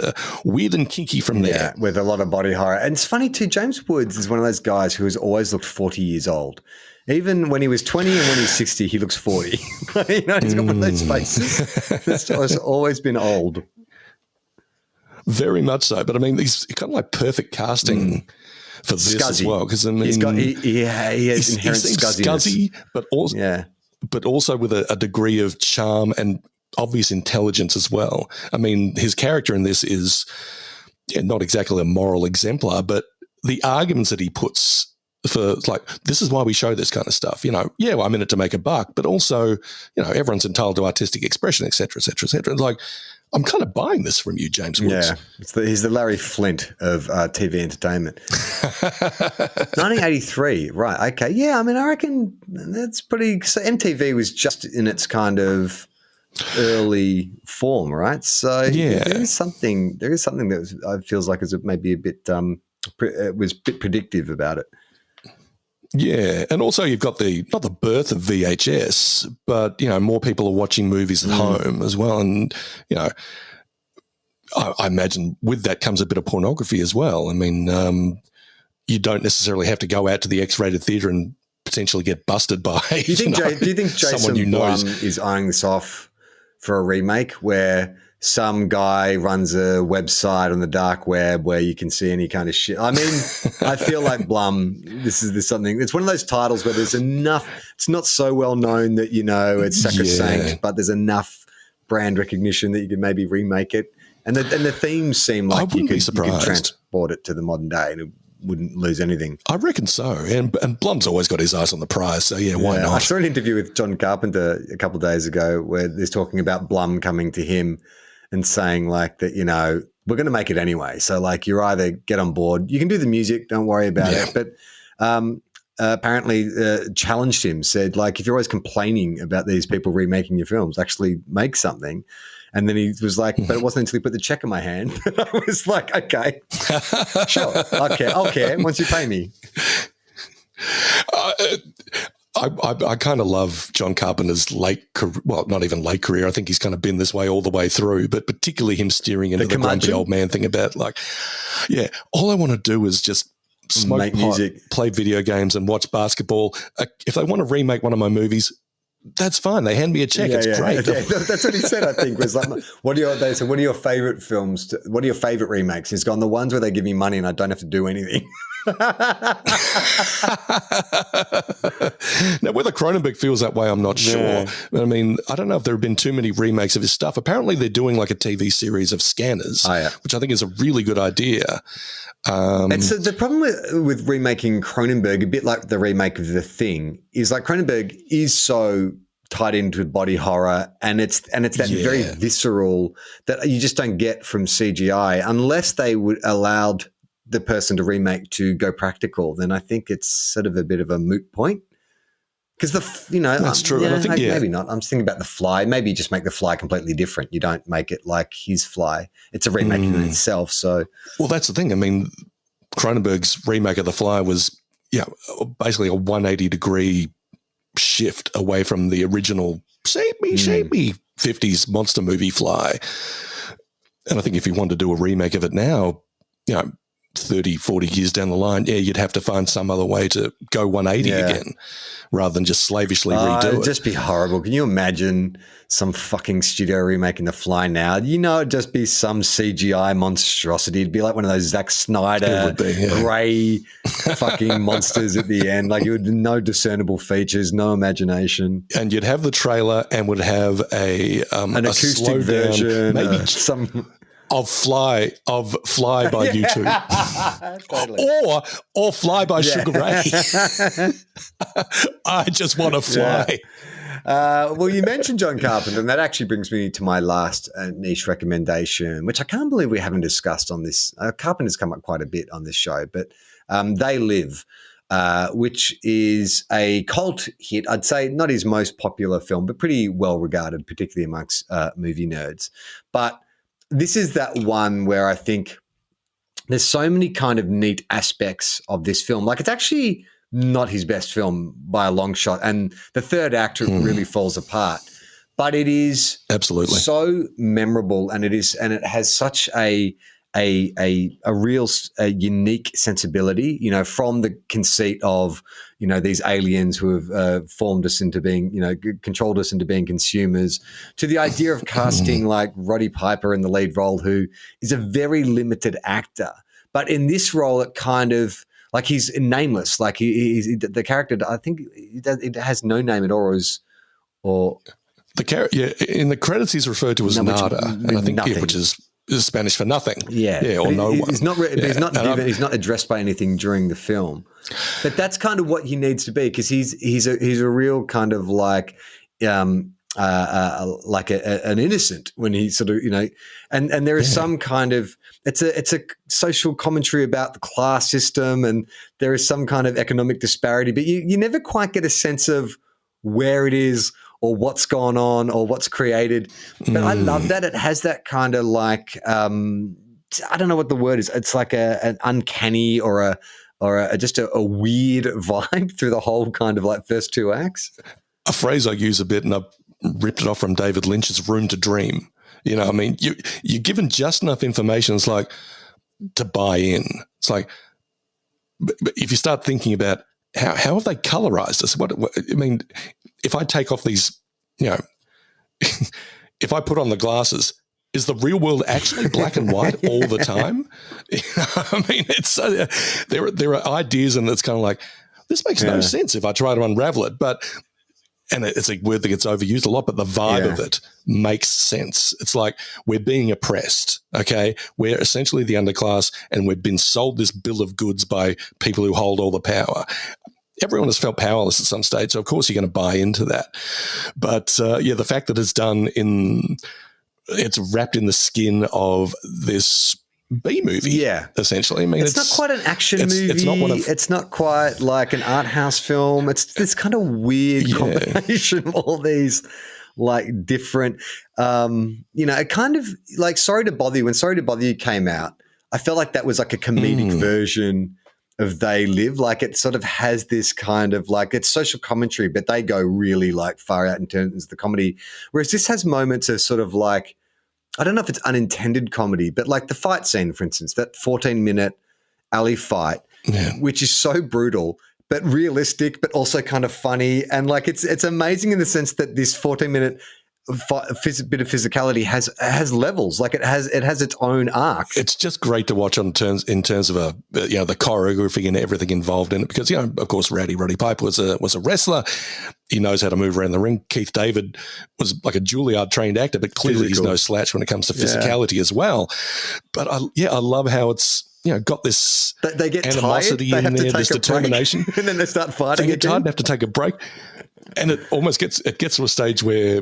weird and kinky from there. Yeah, with a lot of body horror. And it's funny, too, James Woods is one of those guys who has always looked 40 years old. Even when he was 20 and when he's 60, he looks 40. He's got one of those faces that's always been old. Very much so. But, I mean, he's kind of like perfect casting for this as well. Because, I mean, he has inherent scuzzy, but also with a degree of charm and obvious intelligence as well. I mean, his character in this is not exactly a moral exemplar, but the arguments that he puts for, like, this is why we show this kind of stuff. Well, I'm in it to make a buck, but also, everyone's entitled to artistic expression, et cetera, et cetera, et cetera. It's like, I'm kind of buying this from you, James Woods. Yeah, he's the Larry Flint of TV entertainment. 1983, right? Okay, yeah. I mean, I reckon that's pretty. So MTV was just in its kind of early form, right? So there is something that feels like is maybe a bit. It was a bit predictive about it. Yeah, and also you've got not the birth of VHS, but more people are watching movies at home as well, and I imagine with that comes a bit of pornography as well. I mean, you don't necessarily have to go out to the X-rated theatre and potentially get busted by. Do you think Jason Blum is eyeing this off for a remake where some guy runs a website on the dark web where you can see any kind of shit. I mean, I feel like Blum, this is something, it's one of those titles where there's enough, it's not so well known that, you know, it's sacrosanct, but there's enough brand recognition that you could maybe remake it. And the themes seem like you could transport it to the modern day and it wouldn't lose anything. I reckon so. And Blum's always got his eyes on the prize. So, why not? I saw an interview with John Carpenter a couple of days ago where he's talking about Blum coming to him and saying like that, you know, we're going to make it anyway. So like you're either get on board, you can do the music, don't worry about it. But apparently challenged him, said like, if you're always complaining about these people remaking your films, actually make something. And then he was like, but it wasn't until he put the check in my hand. I was like, okay, sure. I'll care once you pay me. I kind of love John Carpenter's late career. Well, not even late career. I think he's kind of been this way all the way through, but particularly him steering into the grumpy old man thing about like, all I want to do is just smoke make pot, music, play video games and watch basketball. If they want to remake one of my movies, that's fine. They hand me a check. It's great. Yeah, that's what he said, I think, was like, what are your favorite films? What are your favorite remakes? He's gone, the ones where they give me money and I don't have to do anything. Now, whether Cronenberg feels that way, I'm not sure. I mean, I don't know if there have been too many remakes of his stuff. Apparently, they're doing like a TV series of Scanners, which I think is a really good idea. And so the problem with remaking Cronenberg, a bit like the remake of The Thing, is like Cronenberg is so tied into body horror, and it's that very visceral that you just don't get from CGI unless they would allowed the person to remake to go practical. Then I think it's sort of a bit of a moot point. Because that's true. And I think maybe not. I'm just thinking about The Fly. Maybe you just make The Fly completely different. You don't make it like his Fly. It's a remake in itself. So, well, that's the thing. I mean, Cronenberg's remake of The Fly was basically a 180-degree shift away from the original shapey 50s monster movie Fly. And I think if you wanted to do a remake of it now, 30, 40 years down the line, you'd have to find some other way to go 180 again rather than just slavishly redo it. It'd just be horrible. Can you imagine some fucking studio remaking The Fly now? It'd just be some CGI monstrosity. It'd be like one of those Zack Snyder grey fucking monsters at the end. Like you would no discernible features, no imagination. And you'd have the trailer and would have an acoustic version, maybe some of Fly by U2. Totally. or Fly by Sugar Ray. I just want to fly. Well, you mentioned John Carpenter, and that actually brings me to my last niche recommendation, which I can't believe we haven't discussed on this. Carpenter's come up quite a bit on this show, but They Live, which is a cult hit. I'd say not his most popular film, but pretty well regarded, particularly amongst movie nerds. But this is that one where I think there's so many kind of neat aspects of this film. Like it's actually not his best film by a long shot, and the third act really falls apart. But it is absolutely so memorable, and it has such a real unique sensibility. From the conceit of these aliens who have formed us into being, controlled us into being consumers, to the idea of casting like Roddy Piper in the lead role, who is a very limited actor, but in this role, it kind of like he's nameless. Like he's the character. I think it has no name at all, or the character. Yeah, in the credits, he's referred to as Nada, and I think which is Spanish for nothing. Or no one. He's not addressed by anything during the film, but that's kind of what he needs to be, because he's a real kind of like an innocent when he sort of and there is some kind of it's a social commentary about the class system, and there is some kind of economic disparity, but you never quite get a sense of where it is or what's gone on or what's created. But I love that it has that kind of like I don't know what the word is. It's like an uncanny or just a weird vibe through the whole kind of like first two acts. A phrase I use a bit, and I've ripped it off from David Lynch's Room to Dream. I mean, you're given just enough information, it's like, to buy in. It's like, but if you start thinking about how have they colorized us? What I mean, if I take off these, if I put on the glasses, is the real world actually black and white all the time? I mean, it's there are ideas, and it's kind of like, this makes no sense if I try to unravel it. And it's a word that gets overused a lot, but the vibe of it makes sense. It's like we're being oppressed, okay? We're essentially the underclass, and we've been sold this bill of goods by people who hold all the power. Everyone has felt powerless at some stage, so of course you're going to buy into that. But, the fact that it's wrapped in the skin of this B movie, essentially. I mean, it's not quite an action movie. It's not quite like an art house film. It's this kind of weird combination of all these like different, it kind of like Sorry to Bother You. When Sorry to Bother You came out, I felt like that was like a comedic version of They Live. Like it sort of has this kind of like, it's social commentary, but they go really like far out in terms of the comedy. Whereas this has moments of sort of like, I don't know if it's unintended comedy, but like the fight scene, for instance, that 14-minute alley fight, which is so brutal, but realistic, but also kind of funny. And like, it's amazing in the sense that this 14-minute bit of physicality has levels. Like it has its own arc. It's just great to watch in terms of the choreography and everything involved in it, because of course Roddy Piper was a wrestler. He knows how to move around the ring. Keith David was like a Juilliard trained actor, but clearly he's no slouch when it comes to physicality as well. But I love how it's got this they get animosity tired, in there, this determination, and then they start fighting. They get tired and have to take a break, and it almost gets to a stage where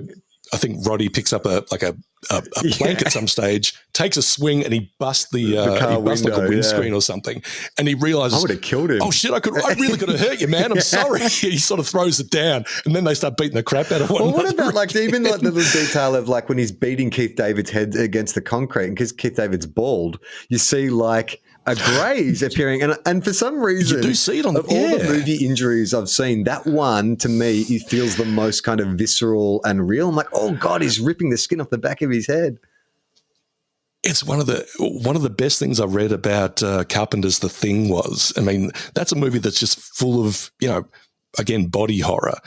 I think Roddy picks up a plank at some stage, takes a swing, and he busts the car window, like a windscreen or something. And he realizes, I would have killed him. Oh shit! I really could have hurt you, man. I'm sorry. He sort of throws it down, and then they start beating the crap out of one another. What about like even like the little detail of like when he's beating Keith David's head against the concrete, and because Keith David's bald, you see like a graze appearing, and for some reason, you do see it on all the movie injuries I've seen, that one to me it feels the most kind of visceral and real. I'm like, oh god, he's ripping the skin off the back of his head. It's one of the best things I read about Carpenter's The Thing was, I mean, that's a movie that's just full of again body horror,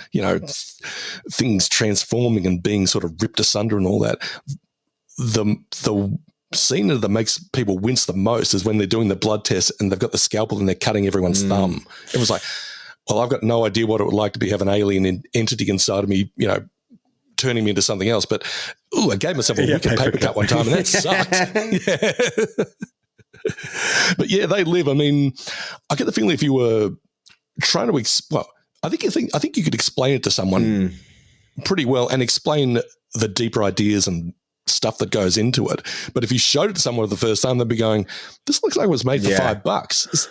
things transforming and being sort of ripped asunder and all that. The scene that makes people wince the most is when they're doing the blood test and they've got the scalpel and they're cutting everyone's thumb. It was like, well, I've got no idea what it would like to have an alien entity inside of me, turning me into something else. But I gave myself a wicked paper cut one time, and that sucked. But They Live. I mean, I get the feeling if you were trying to, I think you could explain it to someone pretty well and explain the deeper ideas and stuff that goes into it. But if you showed it to someone the first time, they'd be going, "This looks like it was made for $5."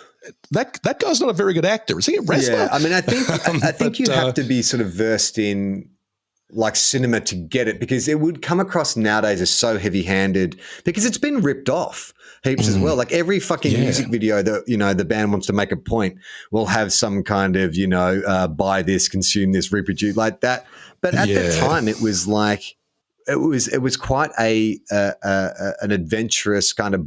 That guy's not a very good actor. Is he a wrestler? Yeah, I mean, I think you have to be sort of versed in like cinema to get it, because it would come across nowadays as so heavy-handed because it's been ripped off heaps as well. Like every fucking music video that the band wants to make a point will have some kind of buy this, consume this, reproduce like that. But at the time, it was like. It was quite an adventurous kind of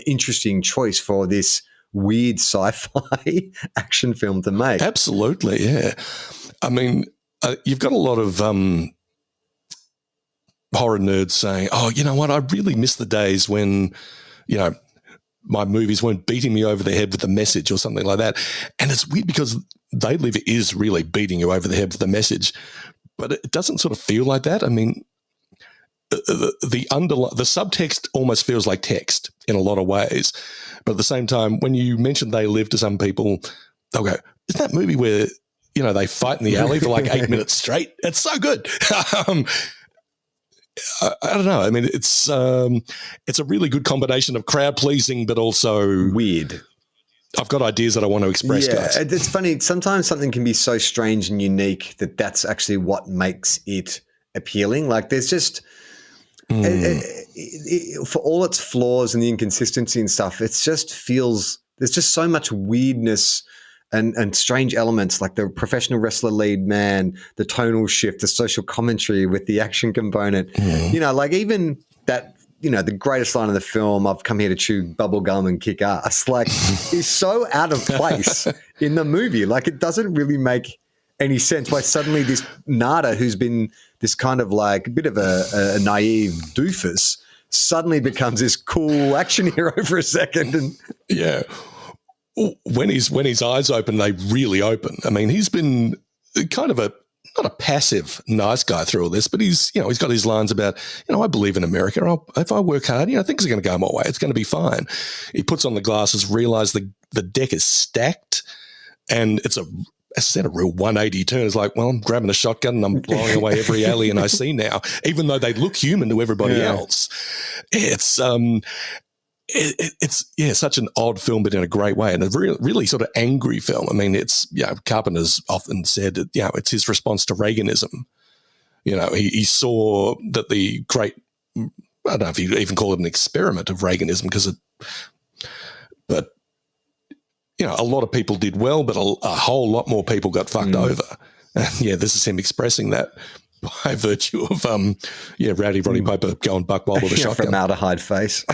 interesting choice for this weird sci-fi action film to make. Absolutely, yeah. I mean, you've got a lot of horror nerds saying, "Oh, you know what? I really miss the days when, my movies weren't beating me over the head with the message or something like that." And it's weird because They Live is really beating you over the head with the message, but it doesn't sort of feel like that. I mean. The subtext almost feels like text in a lot of ways, but at the same time, when you mention They Live to some people, they'll go, "Isn't that movie where they fight in the alley for like 8 minutes straight? It's so good." I don't know. I mean, it's a really good combination of crowd pleasing, but also weird. I've got ideas that I want to express. Yeah, guys. It's funny. Sometimes something can be so strange and unique that's actually what makes it appealing. Like there's just. For all its flaws and the inconsistency and stuff, it just feels there's just so much weirdness and strange elements, like the professional wrestler lead man, the tonal shift, the social commentary with the action component. Like even that, the greatest line of the film, "I've come here to chew bubble gum and kick ass," like is so out of place in the movie. Like it doesn't really make any sense why suddenly this Nada, who's been this kind of like a bit of a naive doofus suddenly becomes this cool action hero for a second. And yeah. When his eyes open, they really open. I mean, he's been kind of not a passive nice guy through all this, but he's got his lines about, I believe in America. If I work hard, things are going to go my way. It's going to be fine. He puts on the glasses, realizes the deck is stacked, and it's a real 180 turn. It's like, well, I'm grabbing a shotgun and I'm blowing away every alien I see now, even though they look human to everybody else. It's it's such an odd film, but in a great way, and a really sort of angry film. I mean, it's Carpenter's often said that it's his response to Reaganism. He saw that the great, I don't know if you even call it an experiment of Reaganism, but a lot of people did well, but a whole lot more people got fucked over. And this is him expressing that by virtue of Rowdy Roddy Piper going buck wild with a shotgun. Formaldehyde face.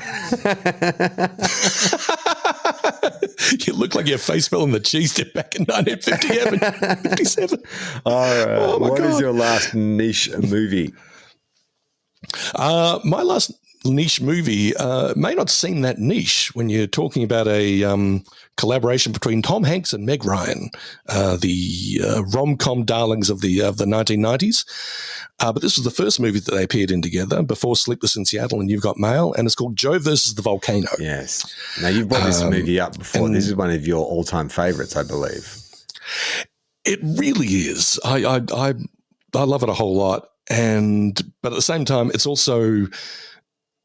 You look like your face fell in the cheese dip back in 1957. All right. Oh my What God. is your last niche movie? My last niche movie may not seem that niche when you're talking about a collaboration between Tom Hanks and Meg Ryan, the rom-com darlings of the 1990s. But this was the first movie that they appeared in together before Sleepless in Seattle and You've Got Mail, and it's called Joe versus the Volcano. Yes. Now, you've brought this movie up before. This is one of your all-time favorites, I believe. It really is. I love it a whole lot, but at the same time, it's also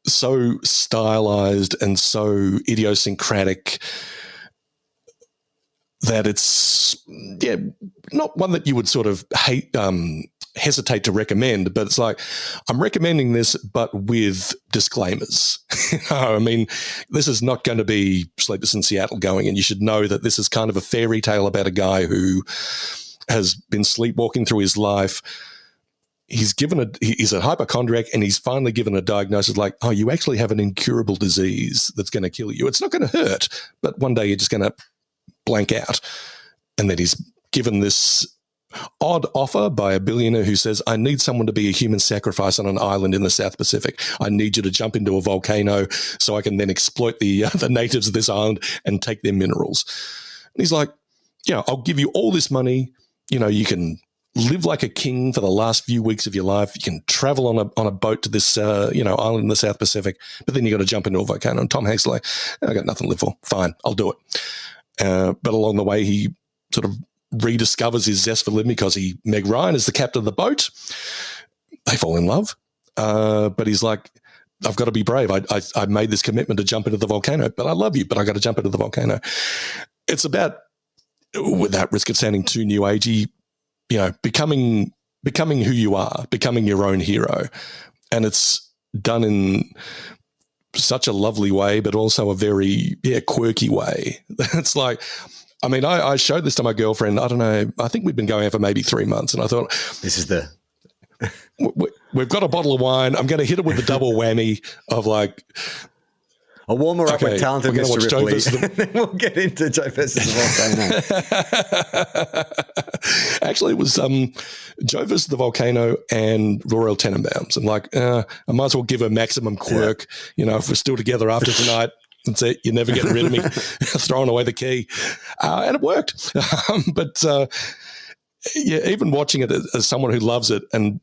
so stylized and so idiosyncratic that it's not one that you would sort of hesitate to recommend, but it's like, I'm recommending this, but with disclaimers. I mean, this is not going to be Sleepless in Seattle going, and you should know that this is kind of a fairy tale about a guy who has been sleepwalking through his life. He's a hypochondriac, and he's finally given a diagnosis like, oh, you actually have an incurable disease that's going to kill you. It's not going to hurt, but one day you're just going to blank out. And then he's given this odd offer by a billionaire who says, I need someone to be a human sacrifice on an island in the South Pacific. I need you to jump into a volcano so I can then exploit the natives of this island and take their minerals. And he's like, I'll give you all this money. You can live like a king for the last few weeks of your life. You can travel on a boat to this island in the South Pacific, but then you got to jump into a volcano. And Tom Hanks is like, I got nothing to live for. Fine, I'll do it. But along the way, he sort of rediscovers his zest for living because Meg Ryan is the captain of the boat. They fall in love, but he's like, I've got to be brave. I made this commitment to jump into the volcano, but I love you, but I got to jump into the volcano. It's about, without risk of sounding too new agey, becoming who you are, becoming your own hero. And it's done in such a lovely way, but also a very quirky way. It's like, I mean, I showed this to my girlfriend, I don't know, I think we'd been going out for maybe 3 months, and I thought, this is the... we've got a bottle of wine. I'm going to hit it with the double whammy of like... I'll warm her up with talented Mr. Ripley, and then we'll get into Joe versus the Volcano. Actually, it was Joe versus the Volcano and Royal Tenenbaums. I'm like, I might as well give her maximum quirk. If we're still together after tonight, that's it. You're never getting rid of me. Throwing away the key. And it worked. But even watching it as someone who loves it and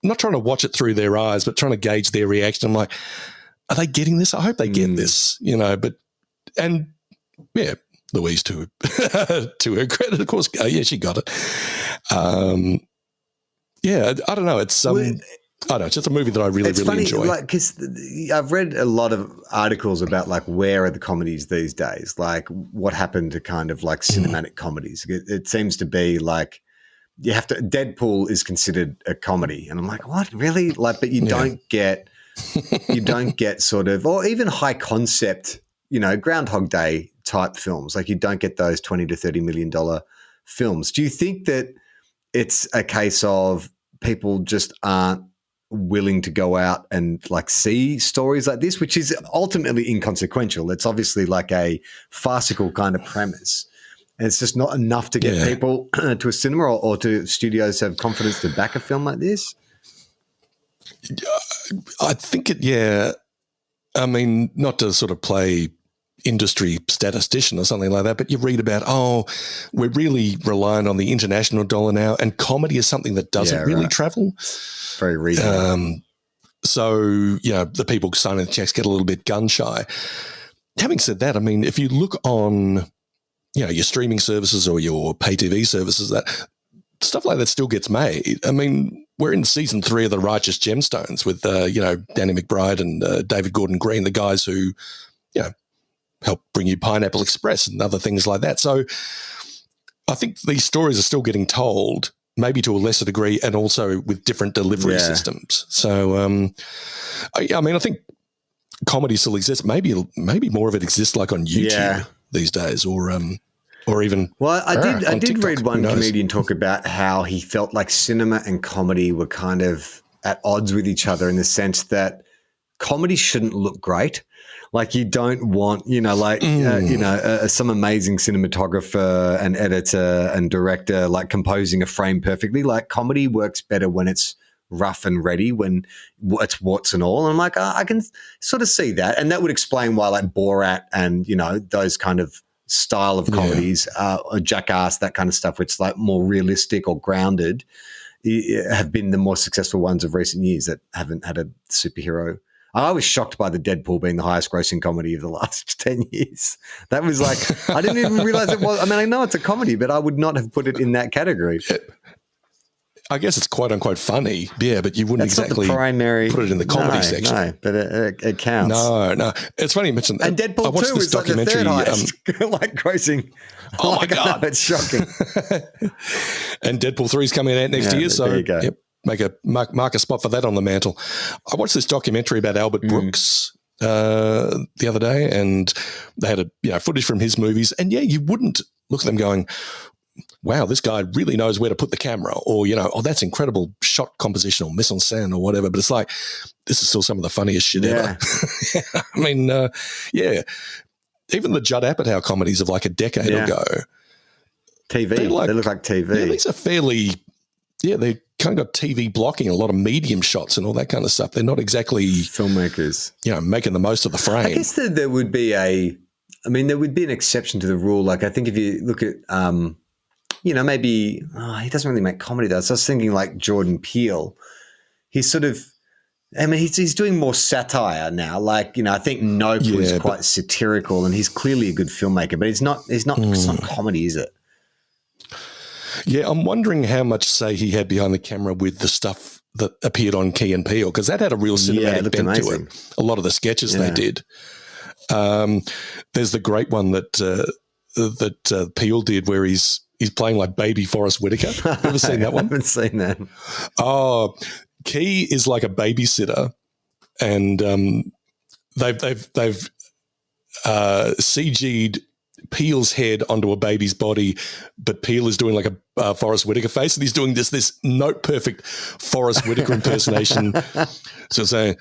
not trying to watch it through their eyes, but trying to gauge their reaction, I'm like, are they getting this? I hope they get this, Louise to her credit, of course. She got it. I don't know. It's it's just a movie that I really funny, enjoy. Because I've read a lot of articles about where are the comedies these days? Like what happened to kind of like cinematic comedies? It seems to be like you have to. Deadpool is considered a comedy, and I'm like, what really? But you don't get. You don't get sort of, or even high concept, Groundhog Day type films. Like you don't get those $20 to $30 million films. Do you think that it's a case of people just aren't willing to go out and see stories like this, which is ultimately inconsequential? It's obviously like a farcical kind of premise. And it's just not enough to get people to a cinema or to studios to have confidence to back a film like this? I think I mean, not to sort of play industry statistician or something like that, but you read about, we're really reliant on the international dollar now, and comedy is something that doesn't really travel. Very regional. So, the people signing the checks get a little bit gun shy. Having said that, I mean, if you look on, your streaming services or your pay TV services, that stuff like that still gets made. I mean, we're in season 3 of The Righteous Gemstones with, Danny McBride and David Gordon Green, the guys who, help bring you Pineapple Express and other things like that. So I think these stories are still getting told, maybe to a lesser degree, and also with different delivery systems. So, I mean, I think comedy still exists. Maybe more of it exists like on YouTube these days, or even. Well, I did TikTok. read one comedian talk about how he felt like cinema and comedy were kind of at odds with each other in the sense that comedy shouldn't look great. Like you don't want, some amazing cinematographer and editor and director like composing a frame perfectly. Like comedy works better when it's rough and ready, when it's warts and all. And I'm like, I can sort of see that. And that would explain why like Borat and, those kind of style of comedies, or Jackass, that kind of stuff, which is like more realistic or grounded, have been the more successful ones of recent years that haven't had a superhero. I was shocked by the Deadpool being the highest grossing comedy of the last 10 years. That was like, I didn't even realize it was. I mean, I know it's a comedy, but I would not have put it in that category. I guess it's quote unquote funny, but you wouldn't That's exactly not the primary, put it in the comedy section. No, but it counts. No. It's funny you mentioned that. And Deadpool 2 is like the third highest, like grossing. Oh my God. It's shocking. And Deadpool 3 is coming out next year. So there you go. Mark a spot for that on the mantle. I watched this documentary about Albert Brooks the other day, and they had footage from his movies. And you wouldn't look at them going, wow, this guy really knows where to put the camera, or, that's incredible shot composition or mise en scène or whatever. But it's like, this is still some of the funniest shit ever. I mean, even the Judd Apatow comedies of like a decade ago. TV. They look like TV. Yeah, these are fairly, they kind of got TV blocking, a lot of medium shots and all that kind of stuff. They're not exactly filmmakers, making the most of the frame. I guess that there would be there would be an exception to the rule. Like I think if you look at, maybe he doesn't really make comedy though. So I was thinking like Jordan Peele. He's sort of, he's doing more satire now. Like, I think Nope was quite satirical, and he's clearly a good filmmaker, but it's not comedy, is it? Yeah, I'm wondering how much say he had behind the camera with the stuff that appeared on Key and Peele, because that had a real cinematic bent to it. A lot of the sketches they did. There's the great one that Peele did where he's playing like baby Forrest Whitaker. Have you ever seen that one? I haven't seen that. Oh, Key is like a babysitter, and they've CG'd Peele's head onto a baby's body, but Peele is doing like a Forrest Whitaker face, and he's doing this note perfect Forrest Whitaker impersonation. So saying,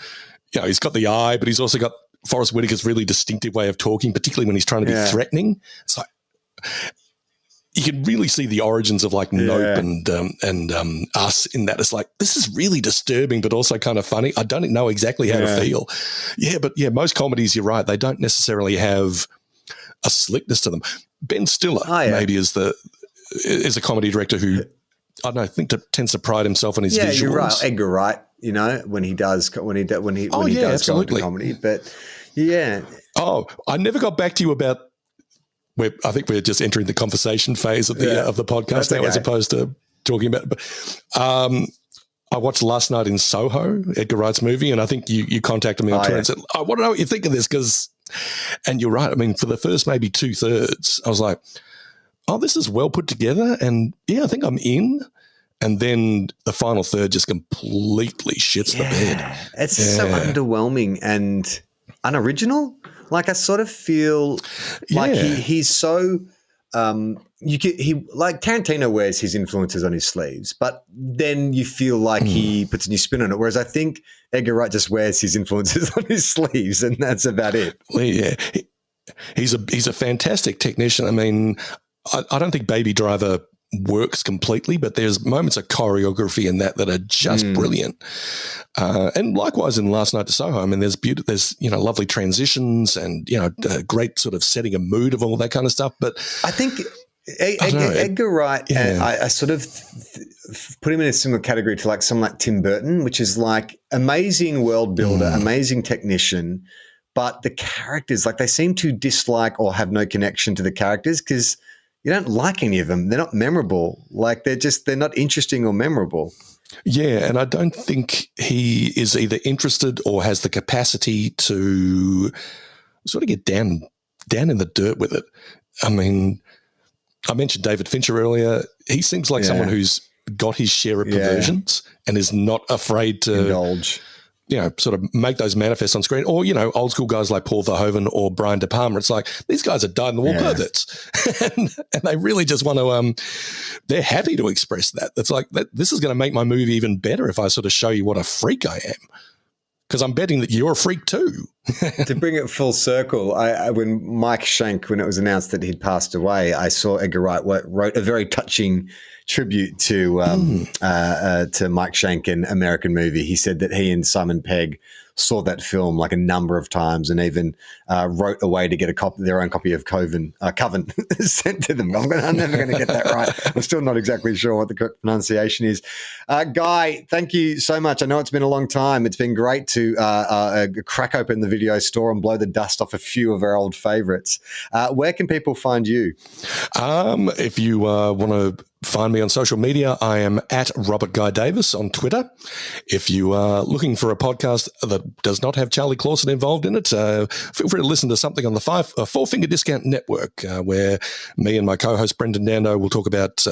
he's got the eye, but he's also got Forrest Whitaker's really distinctive way of talking, particularly when he's trying to be threatening. It's like you can really see the origins of like Nope and Us in that. It's like, this is really disturbing, but also kind of funny. I don't know exactly how to feel. But most comedies, you're right, they don't necessarily have a slickness to them. Ben Stiller maybe is a comedy director who I don't know, I think tends to pride himself on his visuals. You're right. Edgar Wright, when he does go into comedy, but I never got back to you about. I think we're just entering the conversation phase of the podcast now, as opposed to talking about. But I watched Last Night in Soho, Edgar Wright's movie, and I think you contacted me on Twitter and said, I want to know what you think of this, because. And you're right. I mean, for the first maybe 2/3, I was like, oh, this is well put together. And I think I'm in. And then the final third just completely shits the bed. It's so underwhelming and unoriginal. Like I sort of feel like he's so like Tarantino wears his influences on his sleeves, but then you feel like he puts a new spin on it. Whereas I think Edgar Wright just wears his influences on his sleeves, and that's about it. Well, he's a fantastic technician. I mean, I don't think Baby Driver works completely, but there's moments of choreography in that are just brilliant. And likewise in Last Night to Soho, I mean, there's lovely transitions and, great sort of setting a mood of all that kind of stuff. But I think Edgar Wright, I sort of put him in a similar category to like someone like Tim Burton, which is like amazing world builder, amazing technician, but the characters, like they seem to dislike or have no connection to the characters because you don't like any of them. They're not memorable. Like they're not interesting or memorable. Yeah, and I don't think he is either interested or has the capacity to sort of get down in the dirt with it. I mean, I mentioned David Fincher earlier. He seems like someone who's got his share of perversions and is not afraid to indulge. Sort of make those manifest on screen, or, old school guys like Paul Verhoeven or Brian De Palma. It's like, these guys are dyed-in-the-wool perverts. and they really just want to, they're happy to express that. It's like, this is going to make my movie even better if I sort of show you what a freak I am. Because I'm betting that you're a freak too. To bring it full circle, when Mike Shank, when it was announced that he'd passed away, I saw Edgar Wright wrote a very touching tribute to Mike Shank in American Movie. He said that he and Simon Pegg saw that film like a number of times and even wrote a way to get their own copy of Coven sent to them. I'm never going to get that right. I'm still not exactly sure what the correct pronunciation is. Guy, thank you so much. I know it's been a long time. It's been great to crack open the video store and blow the dust off a few of our old favorites. Where can people find you? If you want to find me on social media, I am at Robert Guy Davis on Twitter. If you are looking for a podcast that does not have Charlie Clausen involved in it, feel free to listen to something on the Four Finger Discount Network, where me and my co-host Brendan Dando will talk about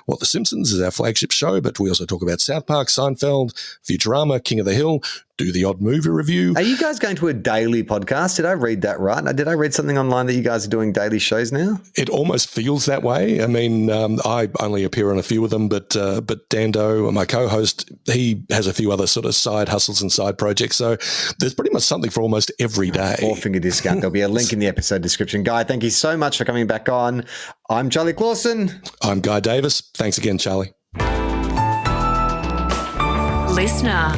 what The Simpsons is our flagship show, but we also talk about South Park, Seinfeld, Futurama, King of the Hill, do the odd movie review. Are you guys going to a daily podcast? Did I read that right? Did I read something online that you guys are doing daily shows now? It almost feels that way. I mean, I only appear on a few of them, but Dando, my co-host, he has a few other sort of side hustles and side projects. So there's pretty much something for almost every day. Four Finger Discount. There'll be a link in the episode description. Guy, thank you so much for coming back on. I'm Charlie Clausen. I'm Guy Davis. Thanks again, Charlie. Listener.